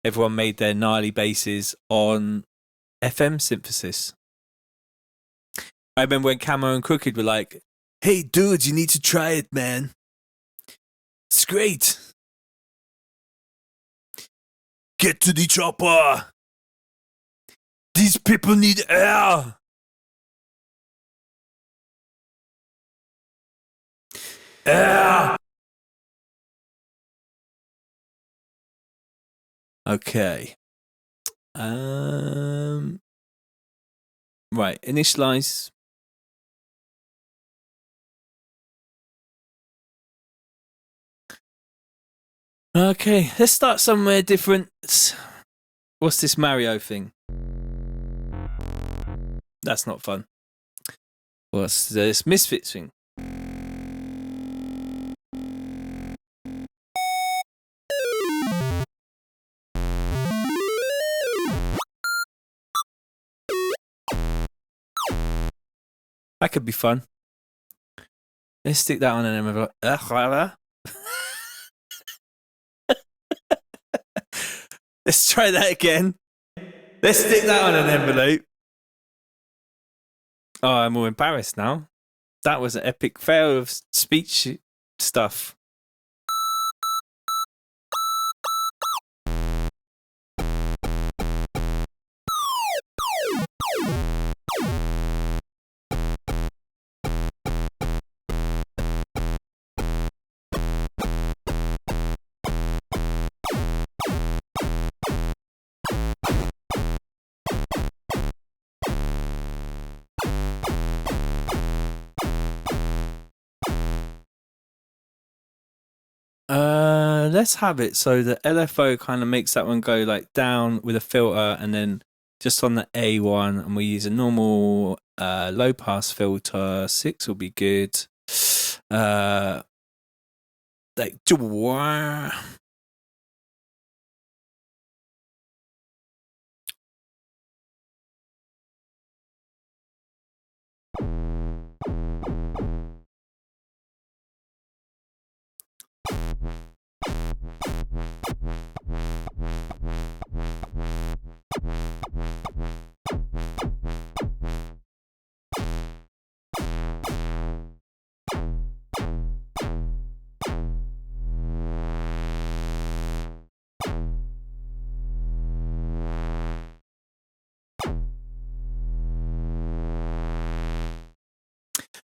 everyone made their gnarly basses on FM synthesis. I remember when Camo and Crooked were like, "Hey dudes, you need to try it, man. It's great. Get to the chopper. These people need air." Air. Okay. Right, initialize. Okay, let's start somewhere different. What's this Mario thing? That's not fun. What's this Misfits thing? That could be fun. Let's stick that on an envelope. Let's try that again. Let's stick that on an envelope. Oh, I'm all embarrassed now. That was an epic fail of speech stuff. Let's have it so the LFO kind of makes that one go like down with a filter, and then just on the A1, and we use a normal low pass filter. 6 will be good. Like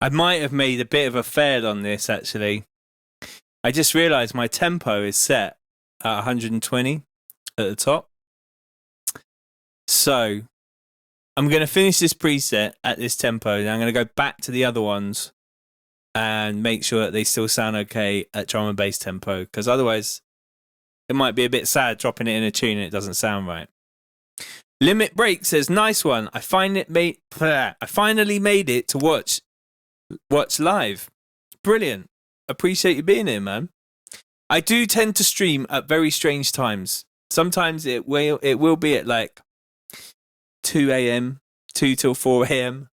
I might have made a bit of a fail on this, actually. I just realised my tempo is set at 120 at the top. So I'm going to finish this preset at this tempo, and I'm going to go back to the other ones and make sure that they still sound okay at drum and bass tempo, because otherwise it might be a bit sad dropping it in a tune and it doesn't sound right. Limit Break says, "Nice one. I finally made it to watch live. Brilliant. Appreciate you being here, man. I do tend to stream at very strange times. Sometimes it will be at like 2 a.m, 2 till 4 a.m.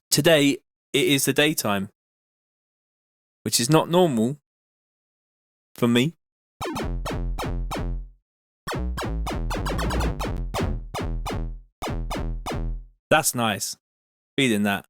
Today it is the daytime, which is not normal for me. That's nice. Feeling that.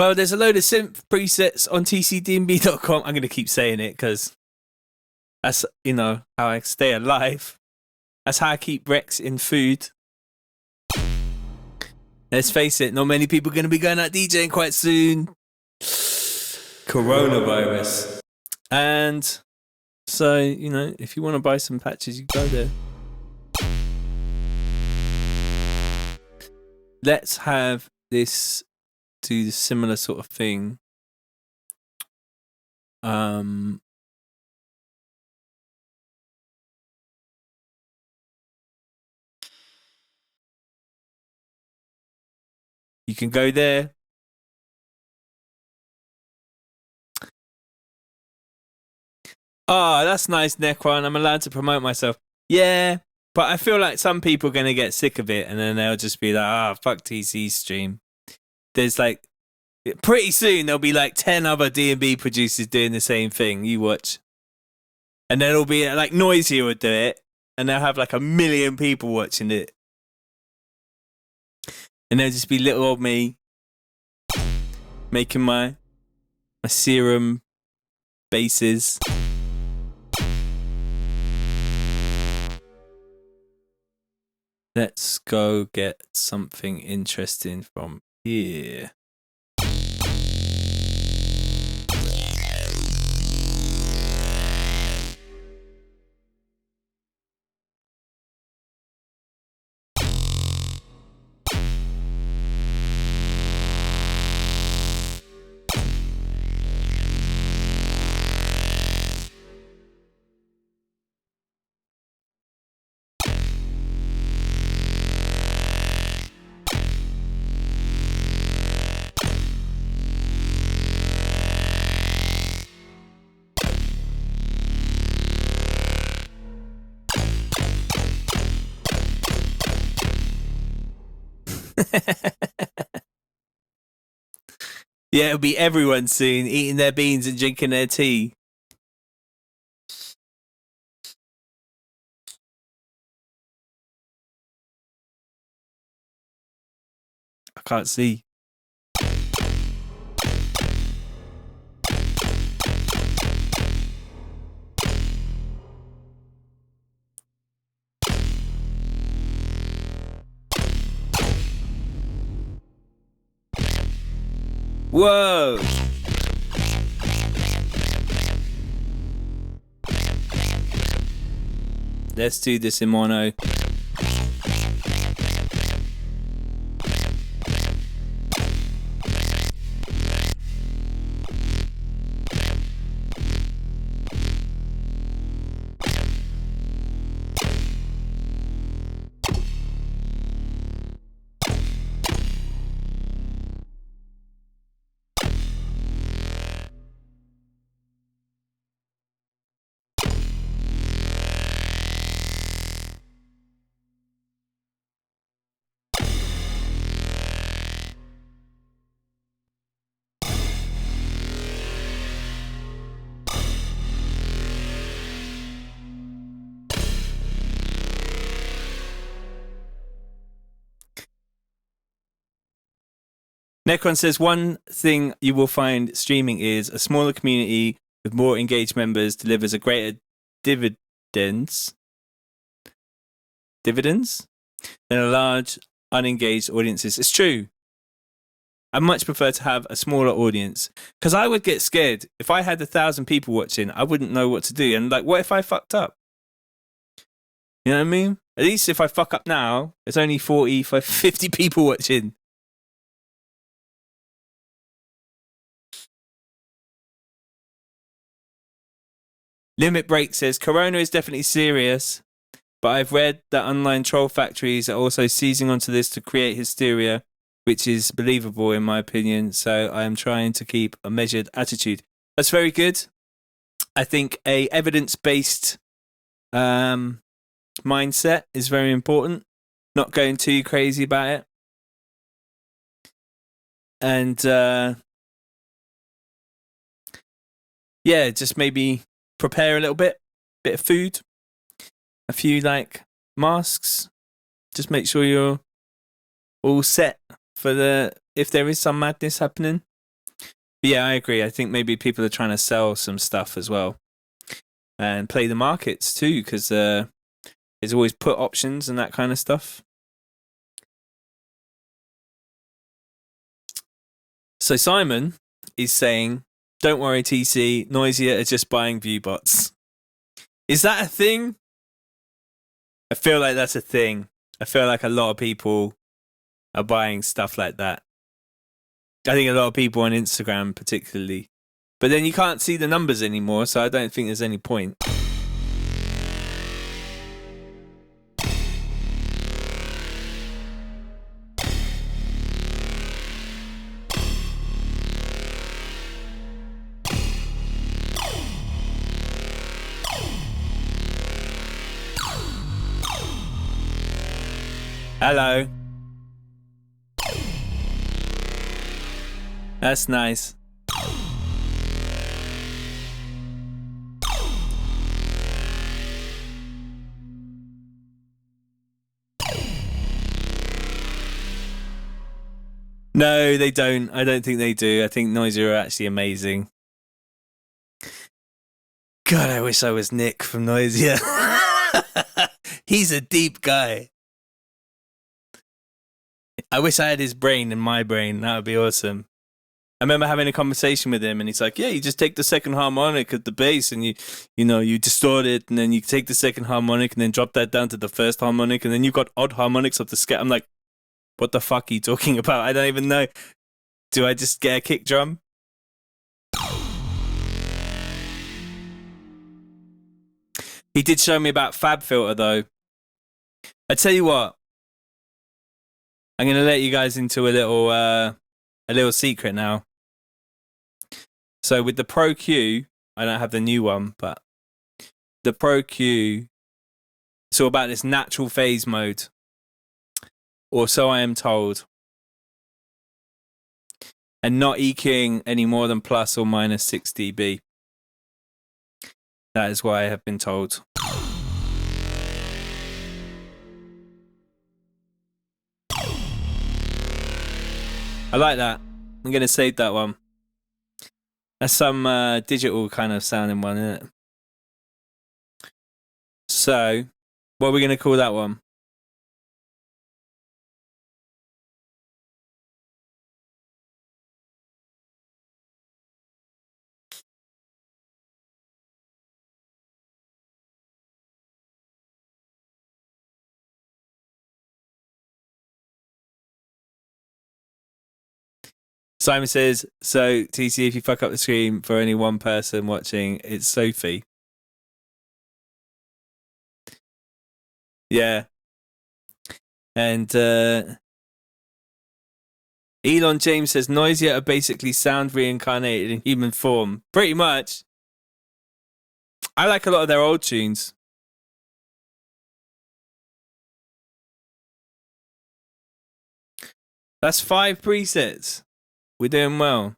Well, there's a load of synth presets on tcdnb.com. I'm going to keep saying it because that's, you know, how I stay alive. That's how I keep Rex in food. Let's face it, not many people are going to be going out DJing quite soon. Coronavirus. And so, you know, if you want to buy some patches, you go there. Let's have this do the similar sort of thing. You can go there. Oh, that's nice, Necron. I'm allowed to promote myself. Yeah, but I feel like some people are going to get sick of it and then they'll just be like, fuck TC's stream. There's like, pretty soon there'll be like 10 other DNB producers doing the same thing. You watch. And then it'll be like Noisy would do it and they'll have like 1 million people watching it. And there'll just be little old me making my Serum basses. Let's go get something interesting from here. Yeah, it'll be everyone soon eating their beans and drinking their tea. I can't see. Whoa! Let's do this in mono. Necron says one thing you will find streaming is a smaller community with more engaged members delivers a greater dividends than a large unengaged audiences. It's true. I much prefer to have a smaller audience because I would get scared if I had 1,000 people watching. I wouldn't know what to do, and like, what if I fucked up? You know what I mean? At least if I fuck up now, it's only 40, 50 people watching. Limit Break says, Corona is definitely serious, but I've read that online troll factories are also seizing onto this to create hysteria, which is believable in my opinion, so I am trying to keep a measured attitude. That's very good. I think a evidence-based mindset is very important, not going too crazy about it. And yeah, just maybe prepare a little bit of food, a few like masks. Just make sure you're all set for if there is some madness happening. But yeah, I agree. I think maybe people are trying to sell some stuff as well and play the markets too, because there's always put options and that kind of stuff. So Simon is saying, don't worry, TC, Noisia are just buying ViewBots. Is that a thing? I feel like that's a thing. I feel like a lot of people are buying stuff like that. I think a lot of people on Instagram particularly. But then you can't see the numbers anymore, so I don't think there's any point. Hello. That's nice. No, they don't. I don't think they do. I think Noisia are actually amazing. God, I wish I was Nick from Noisia. He's a deep guy. I wish I had his brain in my brain. That would be awesome. I remember having a conversation with him, and he's like, "Yeah, you just take the second harmonic of the bass, and you distort it, and then you take the second harmonic, and then drop that down to the first harmonic, and then you've got odd harmonics of the scale." I'm like, "What the fuck are you talking about? I don't even know. Do I just get a kick drum?" He did show me about Fab Filter, though. I tell you what, I'm gonna let you guys into a little secret now. So with the Pro Q, I don't have the new one, but the Pro Q, it's all about this natural phase mode, or so I am told, and not EQing any more than plus or minus 6 dB. That is what I have been told. I like that. I'm going to save that one. That's some digital kind of sounding one, isn't it? So, what are we going to call that one? Simon says, so TC, if you fuck up the screen for only one person watching, it's Sophie. Yeah. And Elon James says, Noisia are basically sound reincarnated in human form. Pretty much. I like a lot of their old tunes. That's 5 presets. We're doing well.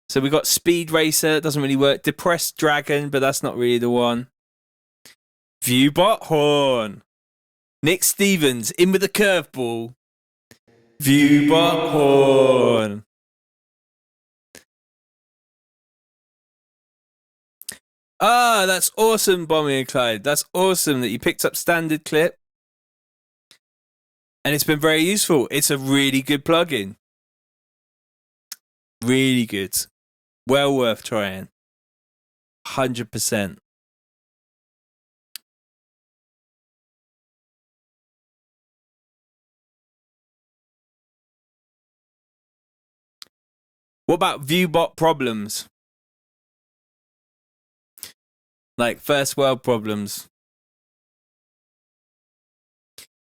So we got Speed Racer, doesn't really work. Depressed Dragon, but that's not really the one. Viewbot Horn. Nick Stevens in with a curveball. Viewbot Horn. Ah, that's awesome, Bonnie and Clyde. That's awesome that you picked up Standard Clip. And it's been very useful. It's a really good plugin. Really good. Well worth trying. 100%. What about Viewbot problems? Like first world problems.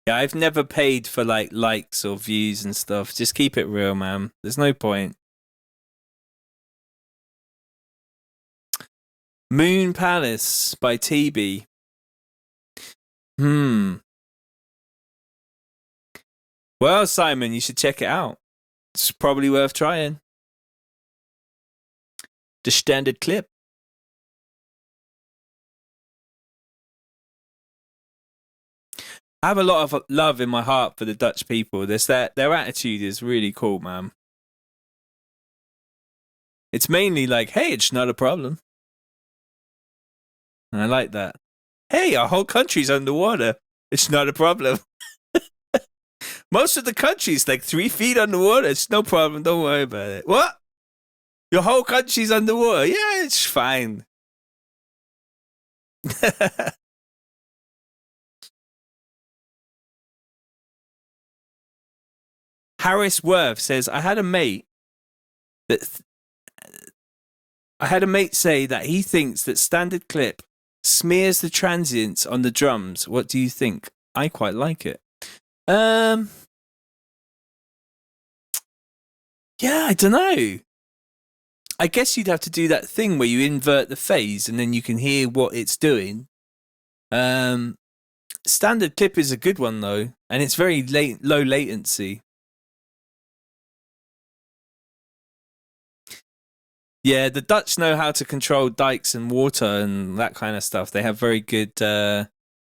Yeah, I've never paid for like likes or views and stuff. Just keep it real, man. There's no point. Moon Palace by TB. Well, Simon, you should check it out. It's probably worth trying. The Standard Clip. I have a lot of love in my heart for the Dutch people. Their attitude is really cool, man. It's mainly like, hey, it's not a problem. And I like that. Hey, our whole country's underwater. It's not a problem. Most of the country's like 3 feet underwater. It's no problem. Don't worry about it. What? Your whole country's underwater? Yeah, it's fine. Harris Worth says, I had a mate say that he thinks that standard clip smears the transients on the drums. What do you think? I quite like it. Yeah, I don't know. I guess you'd have to do that thing where you invert the phase and then you can hear what it's doing. Standard clip is a good one though, and it's very low latency. Yeah, the Dutch know how to control dikes and water and that kind of stuff. They have very good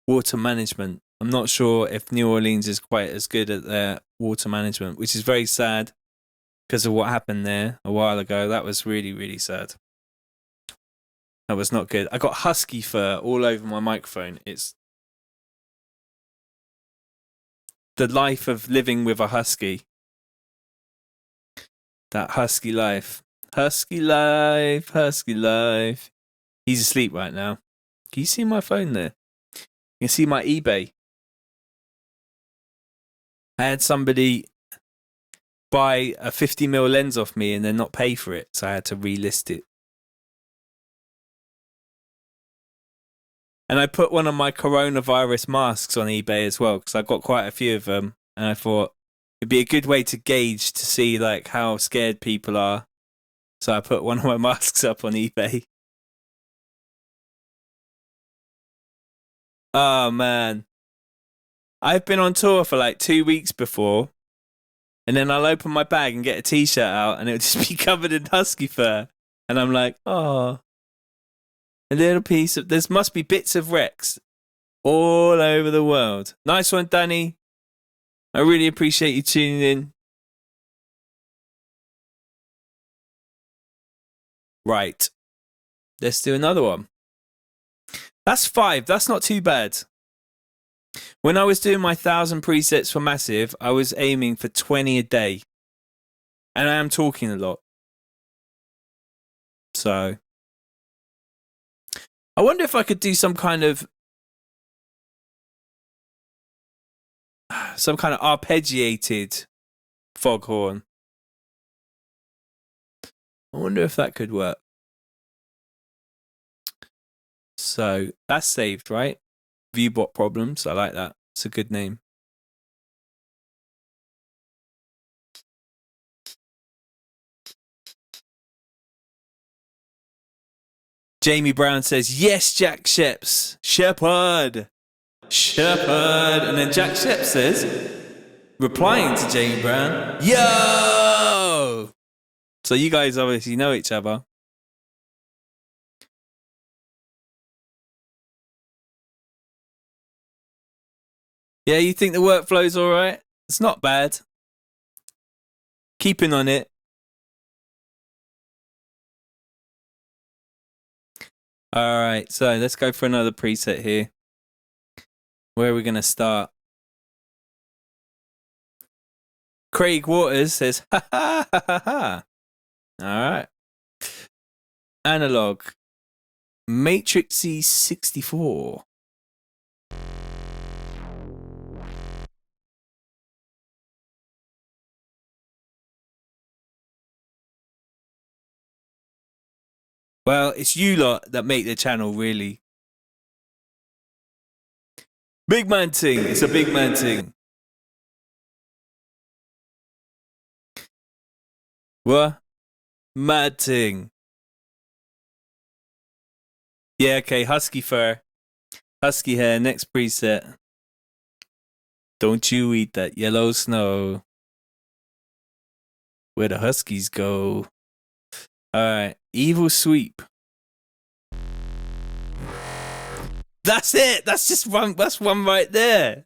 water management. I'm not sure if New Orleans is quite as good at their water management, which is very sad because of what happened there a while ago. That was really, really sad. That was not good. I got husky fur all over my microphone. It's the life of living with a husky. That husky life. Husky life, husky life. He's asleep right now. Can you see my phone there? You can see my eBay. I had somebody buy a 50mm lens off me and then not pay for it, so I had to relist it. And I put one of my coronavirus masks on eBay as well, because I got quite a few of them, and I thought it'd be a good way to gauge to see like how scared people are. So I put one of my masks up on eBay. Oh man. I've been on tour for like 2 weeks before, and then I'll open my bag and get a t-shirt out and it'll just be covered in husky fur. And I'm like, oh, a little piece of, there must be bits of Rex all over the world. Nice one, Danny. I really appreciate you tuning in. Right. Let's do another one. That's 5. That's not too bad. When I was doing my 1,000 presets for Massive, I was aiming for 20 a day. And I am talking a lot. So I wonder if I could do some kind of arpeggiated foghorn. I wonder if that could work. So that's saved, right? Viewbot problems. I like that. It's a good name. Jamie Brown says, yes, Jack Sheps. Shepherd. And then Jack Sheps says, replying to Jamie Brown, yo! So you guys obviously know each other. Yeah, you think the workflow's all right? It's not bad. Keeping on it. All right, so let's go for another preset here. Where are we going to start? Craig Waters says, ha ha ha ha ha. All right. Analog. Matrixy 64. Well, it's you lot that make the channel, really. Big man ting. It's a big man ting. What? Mad ting. Yeah, okay. Husky fur. Husky hair. Next preset. Don't you eat that yellow snow. Where the huskies go. Alright. Evil sweep. That's it. That's just one. That's one right there.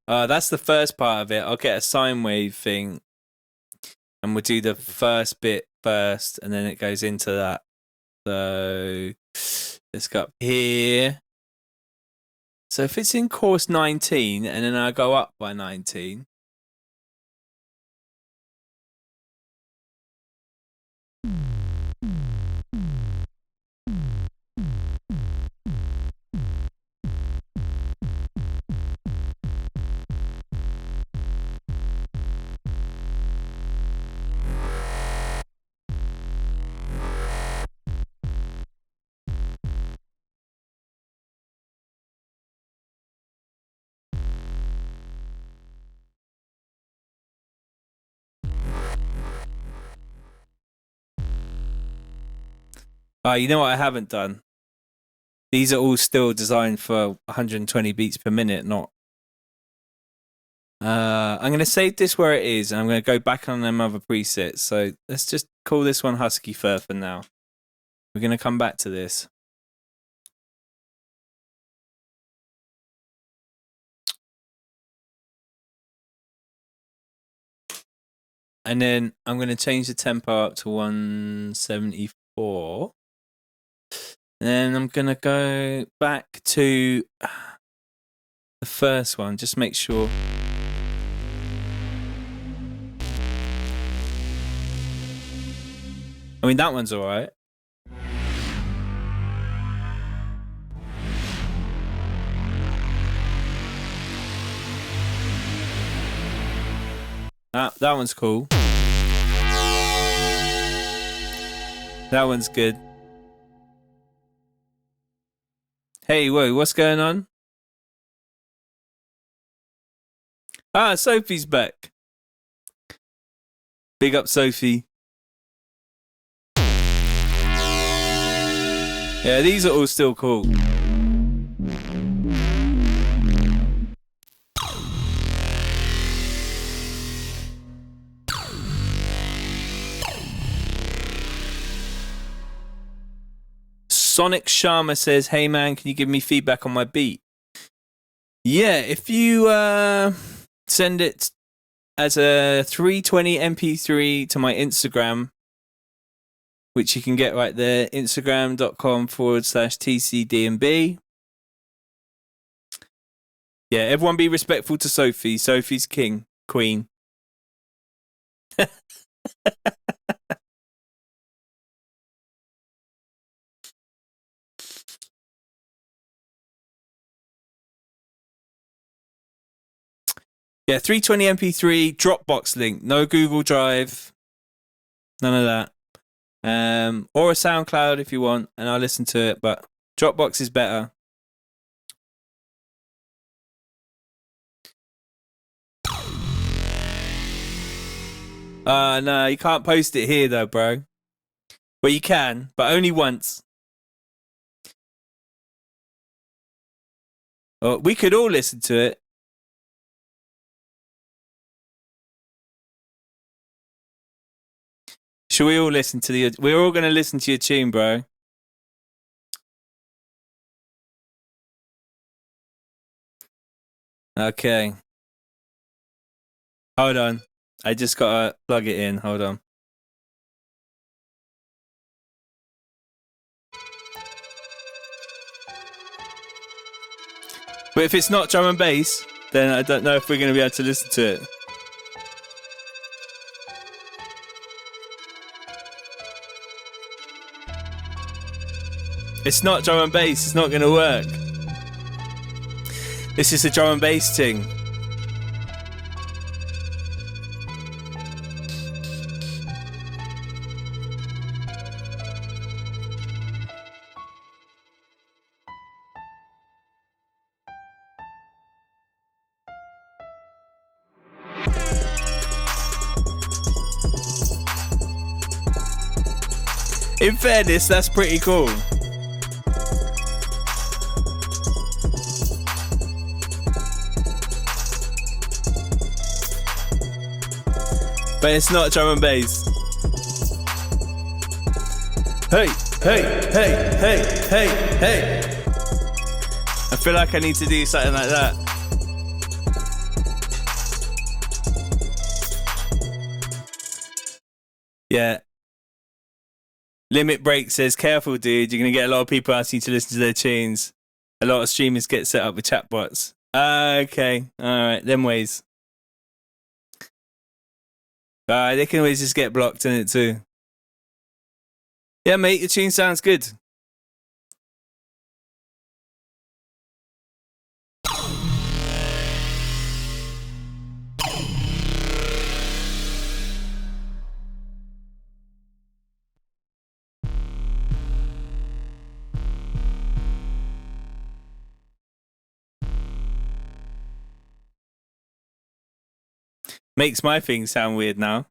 That's the first part of it. I'll get a sine wave thing, and we'll do the first bit first, and then it goes into that. So let's go up here. So if it's in course 19, and then I go up by 19. You know what I haven't done? These are all still designed for 120 beats per minute, not... I'm going to save this where it is, and I'm going to go back on them other presets. So let's just call this one Husky Fur for now. We're going to come back to this. And then I'm going to change the tempo up to 174. And then I'm going to go back to the first one. Just make sure. I mean, that one's all right. That one's cool. That one's good. Hey, whoa, what's going on? Ah, Sophie's back. Big up, Sophie. Yeah, these are all still cool. Sonic Sharma says, hey man, can you give me feedback on my beat? Yeah, if you send it as a 320 MP3 to my Instagram, which you can get right there, instagram.com/TCDNB. Yeah, everyone be respectful to Sophie. Sophie's king, queen. Yeah, 320 MP3, Dropbox link, no Google Drive, none of that. Or a SoundCloud if you want, and I'll listen to it, but Dropbox is better. No, you can't post it here though, bro. Well, you can, but only once. Oh, we could all listen to it. Should we all listen to the... We're all going to listen to your tune, bro. Okay. Hold on. I just got to plug it in. Hold on. But if it's not drum and bass, then I don't know if we're going to be able to listen to it. It's not drum and bass. It's not going to work. This is a drum and bass thing. In fairness, that's pretty cool. But it's not drum and bass. Hey, hey, hey, hey, hey, hey. I feel like I need to do something like that. Yeah. Limit Break says, careful, dude. You're going to get a lot of people asking you to listen to their tunes. A lot of streamers get set up with chatbots. Okay. All right. Them ways. They can always just get blocked in it too. Yeah, mate. Your tune sounds good. Makes my thing sound weird now.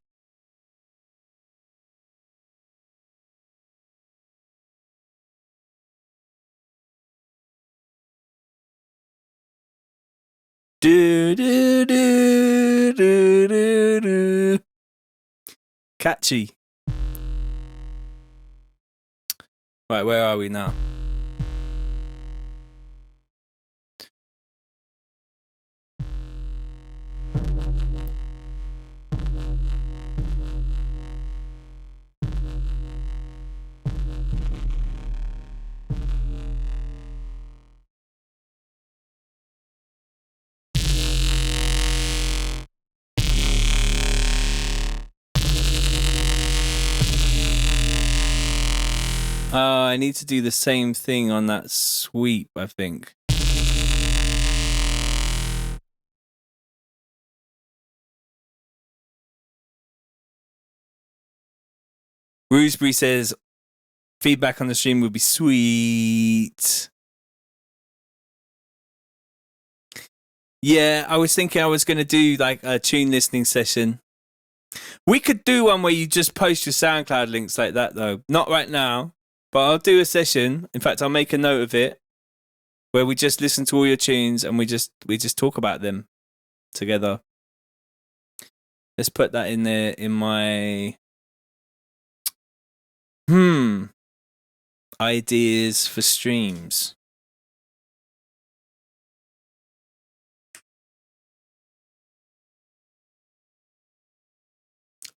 Do do do do do do. Catchy. Right, where are we now? I need to do the same thing on that sweep, I think. Roosbury says, feedback on the stream would be sweet. Yeah, I was thinking I was going to do like a tune listening session. We could do one where you just post your SoundCloud links like that, though. Not right now. But I'll do a session. In fact, I'll make a note of it where we just listen to all your tunes and we just talk about them together. Let's put that in there in my ideas for streams.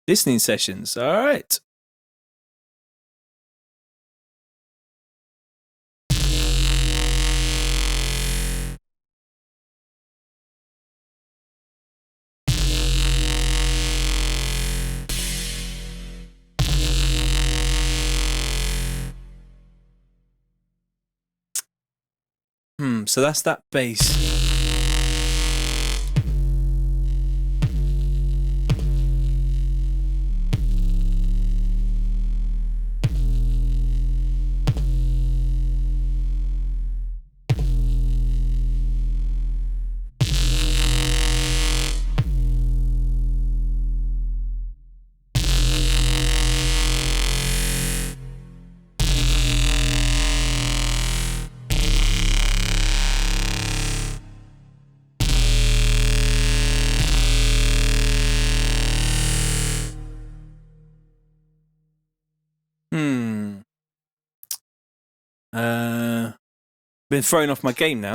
Listening sessions. All right. So that's that bass. Been thrown off my game now.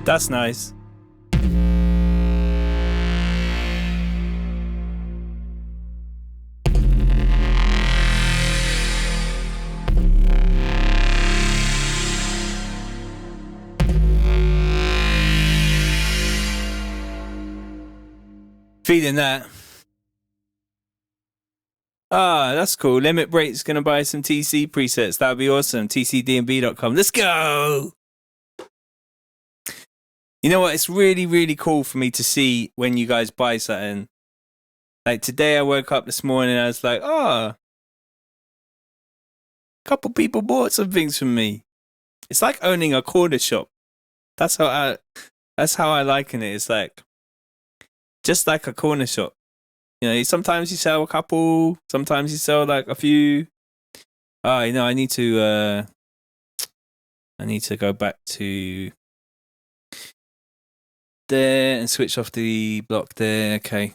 That's nice. Feeling that. Ah, that's cool. Limit Break's going to buy some TC presets. That would be awesome. TCDNB.com. Let's go. You know what? It's really, really cool for me to see when you guys buy something. Like today I woke up this morning and I was like, oh, a couple people bought some things from me. It's like owning a corner shop. That's how I liken it. It's like just like a corner shop. You know, sometimes you sell a couple, sometimes you sell like a few. Oh, you know, I need to go back to there and switch off the block there. Okay.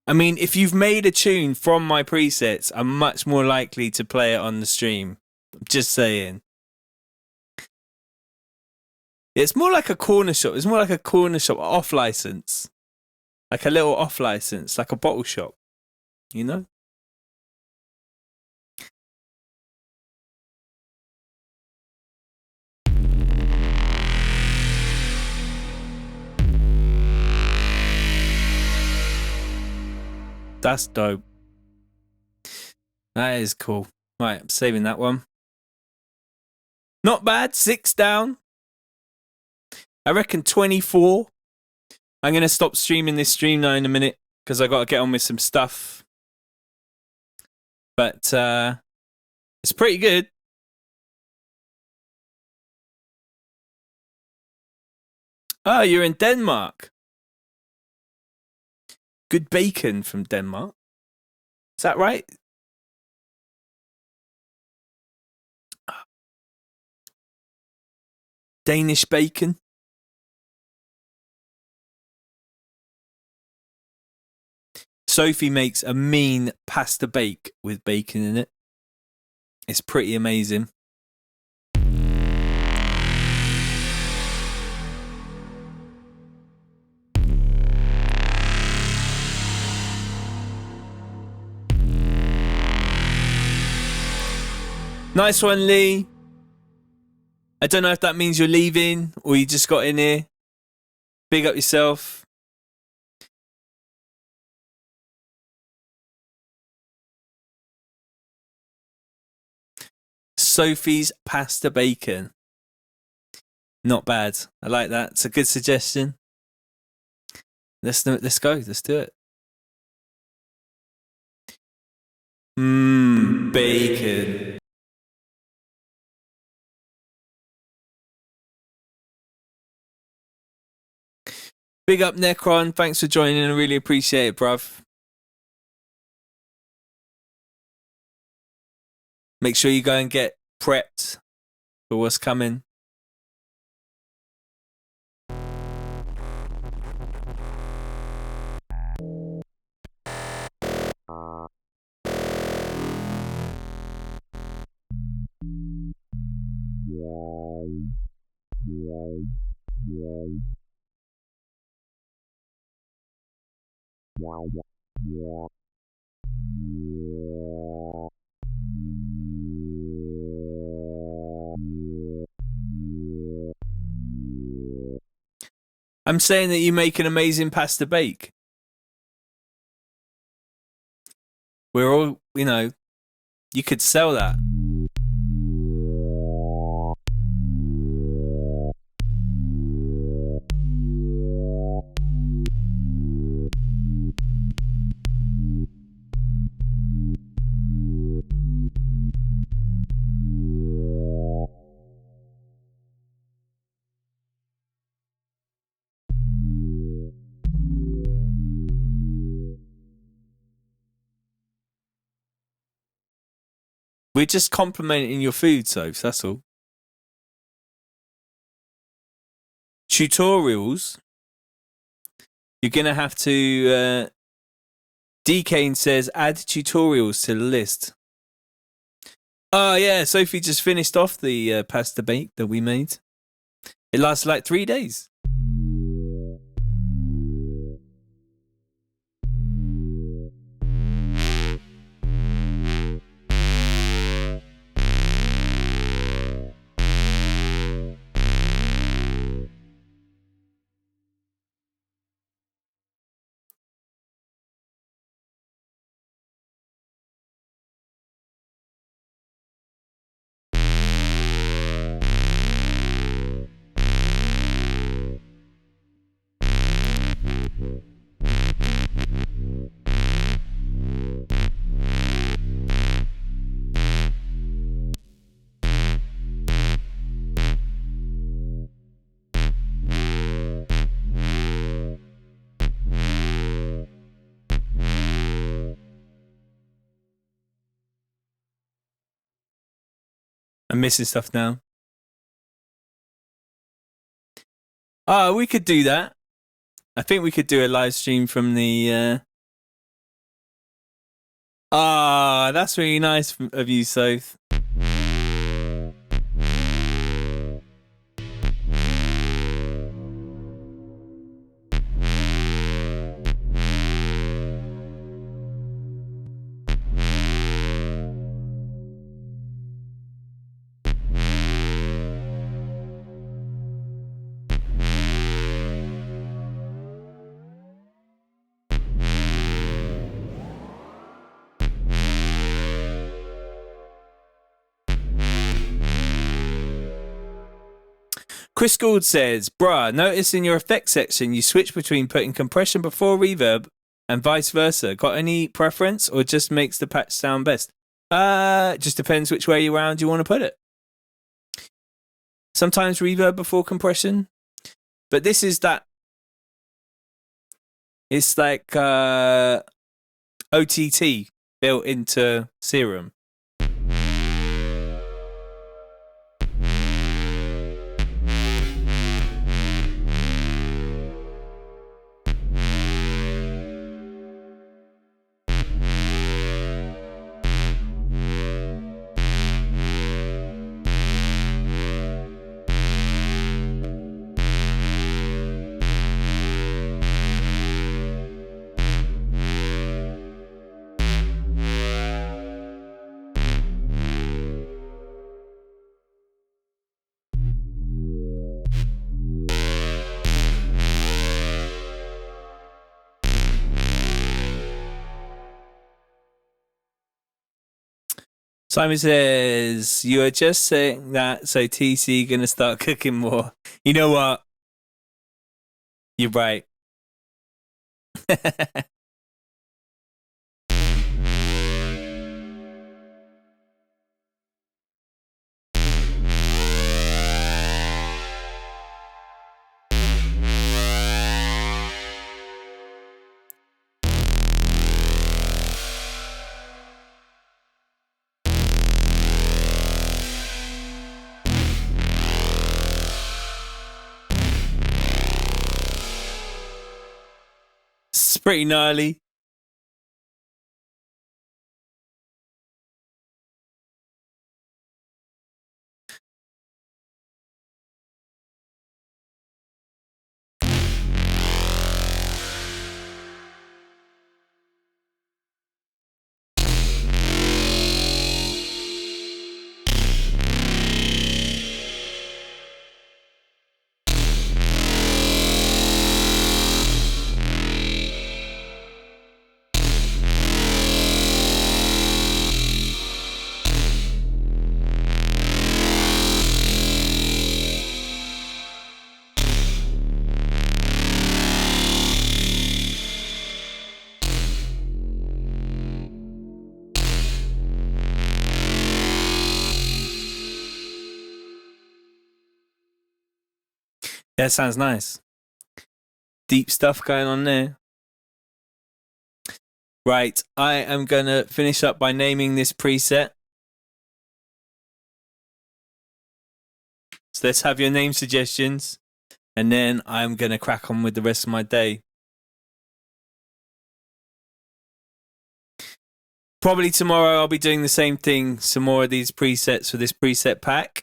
I mean, if you've made a tune from my presets, I'm much more likely to play it on the stream. I'm just saying. It's more like a corner shop. It's more like a corner shop off license. Like a little off license, like a bottle shop. You know? That's dope. That is cool. Right, I'm saving that one. Not bad. 6 down. I reckon 24. I'm going to stop streaming this stream now in a minute because I got to get on with some stuff. But it's pretty good. Oh, you're in Denmark. Good bacon from Denmark. Is that right? Danish bacon. Sophie makes a mean pasta bake with bacon in it. It's pretty amazing. Nice one, Lee. I don't know if that means you're leaving or you just got in here. Big up yourself. Sophie's pasta bacon. Not bad. I like that. It's a good suggestion. Let's go. Let's do it. Bacon. Big up Necron. Thanks for joining. I really appreciate it, bruv. Make sure you go and get prepped for what's coming. I'm saying that you make an amazing pasta bake. We're all, you know, you could sell that. We're just complimenting your food, so that's all. Tutorials. You're going to have to... D-Kane says, add tutorials to the list. Oh, yeah. Sophie just finished off the pasta bake that we made. It lasts like 3 days. I'm missing stuff now. Oh, we could do that. I think we could do a live stream from the... that's really nice of you, Soph. Chris Gould says, bruh, notice in your effects section you switch between putting compression before reverb and vice versa. Got any preference or just makes the patch sound best? Just depends which way around you want to put it. Sometimes reverb before compression, but this is that. It's like OTT built into Serum. Simon says, you are just saying that so TC gonna start cooking more. You know what? You're right. It's pretty gnarly. That sounds nice. Deep stuff going on there. Right, I am going to finish up by naming this preset. So let's have your name suggestions. And then I'm going to crack on with the rest of my day. Probably tomorrow I'll be doing the same thing. Some more of these presets for this preset pack.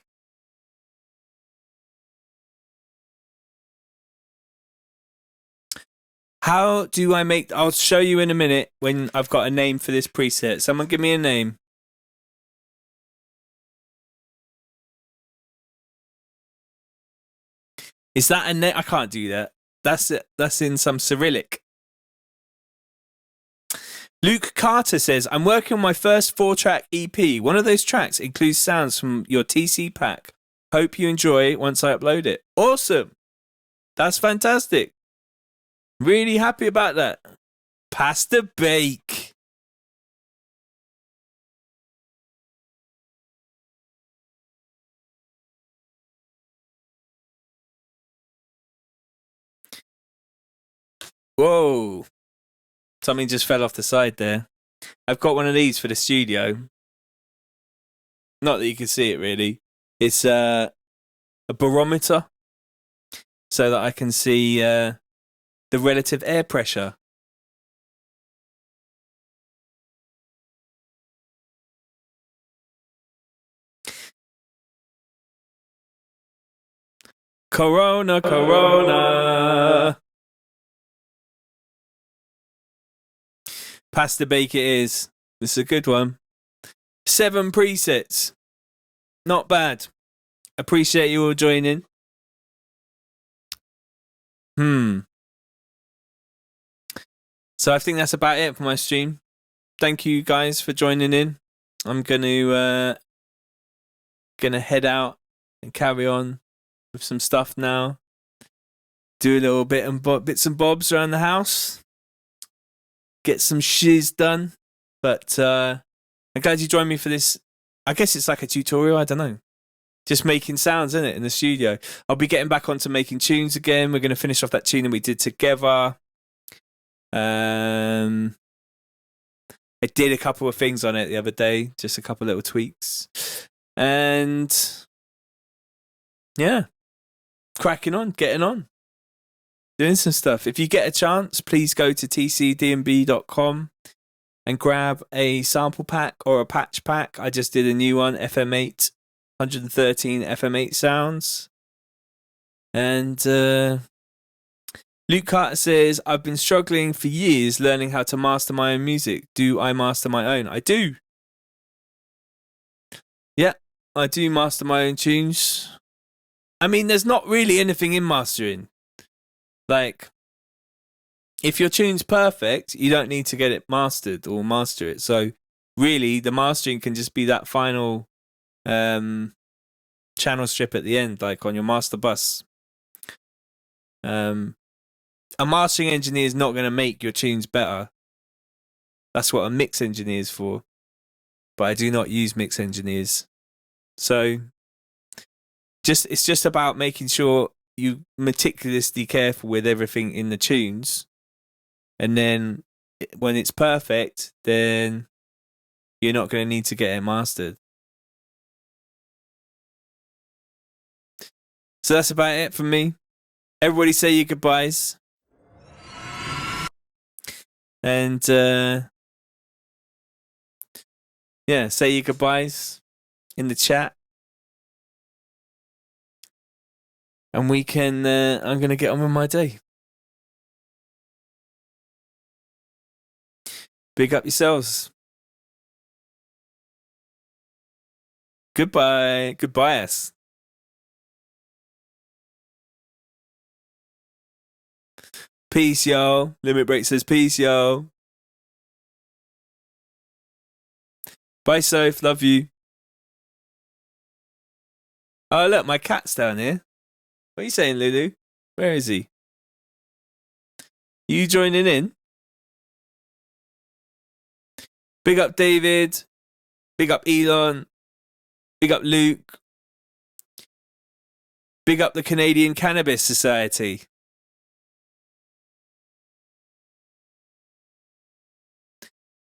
How do I make... I'll show you in a minute when I've got a name for this preset. Someone give me a name. Is that a name? I can't do that. That's in some Cyrillic. Luke Carter says, I'm working on my first 4-track EP. One of those tracks includes sounds from your TC pack. Hope you enjoy it once I upload it. Awesome. That's fantastic. Really happy about that. Pasta bake. Whoa. Something just fell off the side there. I've got one of these for the studio. Not that you can see it really. It's a barometer so that I can see the relative air pressure. Corona, Corona. Pasta bake it is. This is a good one. 7 presets. Not bad. Appreciate you all joining. So I think that's about it for my stream. Thank you guys for joining in. I'm gonna head out and carry on with some stuff now. Do a little bits and bobs around the house. Get some shiz done. But I'm glad you joined me for this. I guess it's like a tutorial. I don't know. Just making sounds, isn't it, in the studio. I'll be getting back onto making tunes again. We're going to finish off that tune that we did together. I did a couple of things on it the other day. Just a couple of little tweaks. And yeah. Cracking on, getting on. Doing some stuff. If you get a chance, please go to tcdnb.com and grab a sample pack or a patch pack. I just did a new one, FM8, 113 FM8 sounds. And Luke Carter says, I've been struggling for years learning how to master my own music. Do I master my own? I do. Yeah, I do master my own tunes. I mean, there's not really anything in mastering. Like, if your tune's perfect, you don't need to get it mastered or master it. So, really, the mastering can just be that final channel strip at the end, like on your master bus. A mastering engineer is not going to make your tunes better. That's what a mix engineer is for. But I do not use mix engineers. So, it's just about making sure you meticulously careful with everything in the tunes, and then when it's perfect, then you're not going to need to get it mastered. So that's about it from me. Everybody say your goodbyes, and yeah, say your goodbyes in the chat. And we can, I'm going to get on with my day. Big up yourselves. Goodbye. Goodbye, us. Peace, y'all. Limit Break says peace, y'all. Bye, Soph. Love you. Oh, look, my cat's down here. What are you saying, Lulu? Where is he? You joining in? Big up David. Big up Elon. Big up Luke. Big up the Canadian Cannabis Society.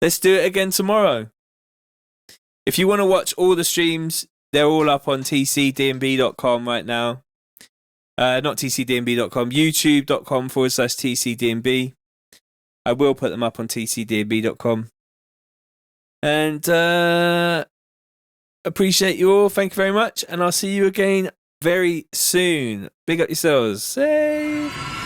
Let's do it again tomorrow. If you want to watch all the streams, they're all up on tcdnb.com right now. Not tcdnb.com, youtube.com/tcdnb. I will put them up on tcdnb.com. And appreciate you all. Thank you very much. And I'll see you again very soon. Big up yourselves. Say.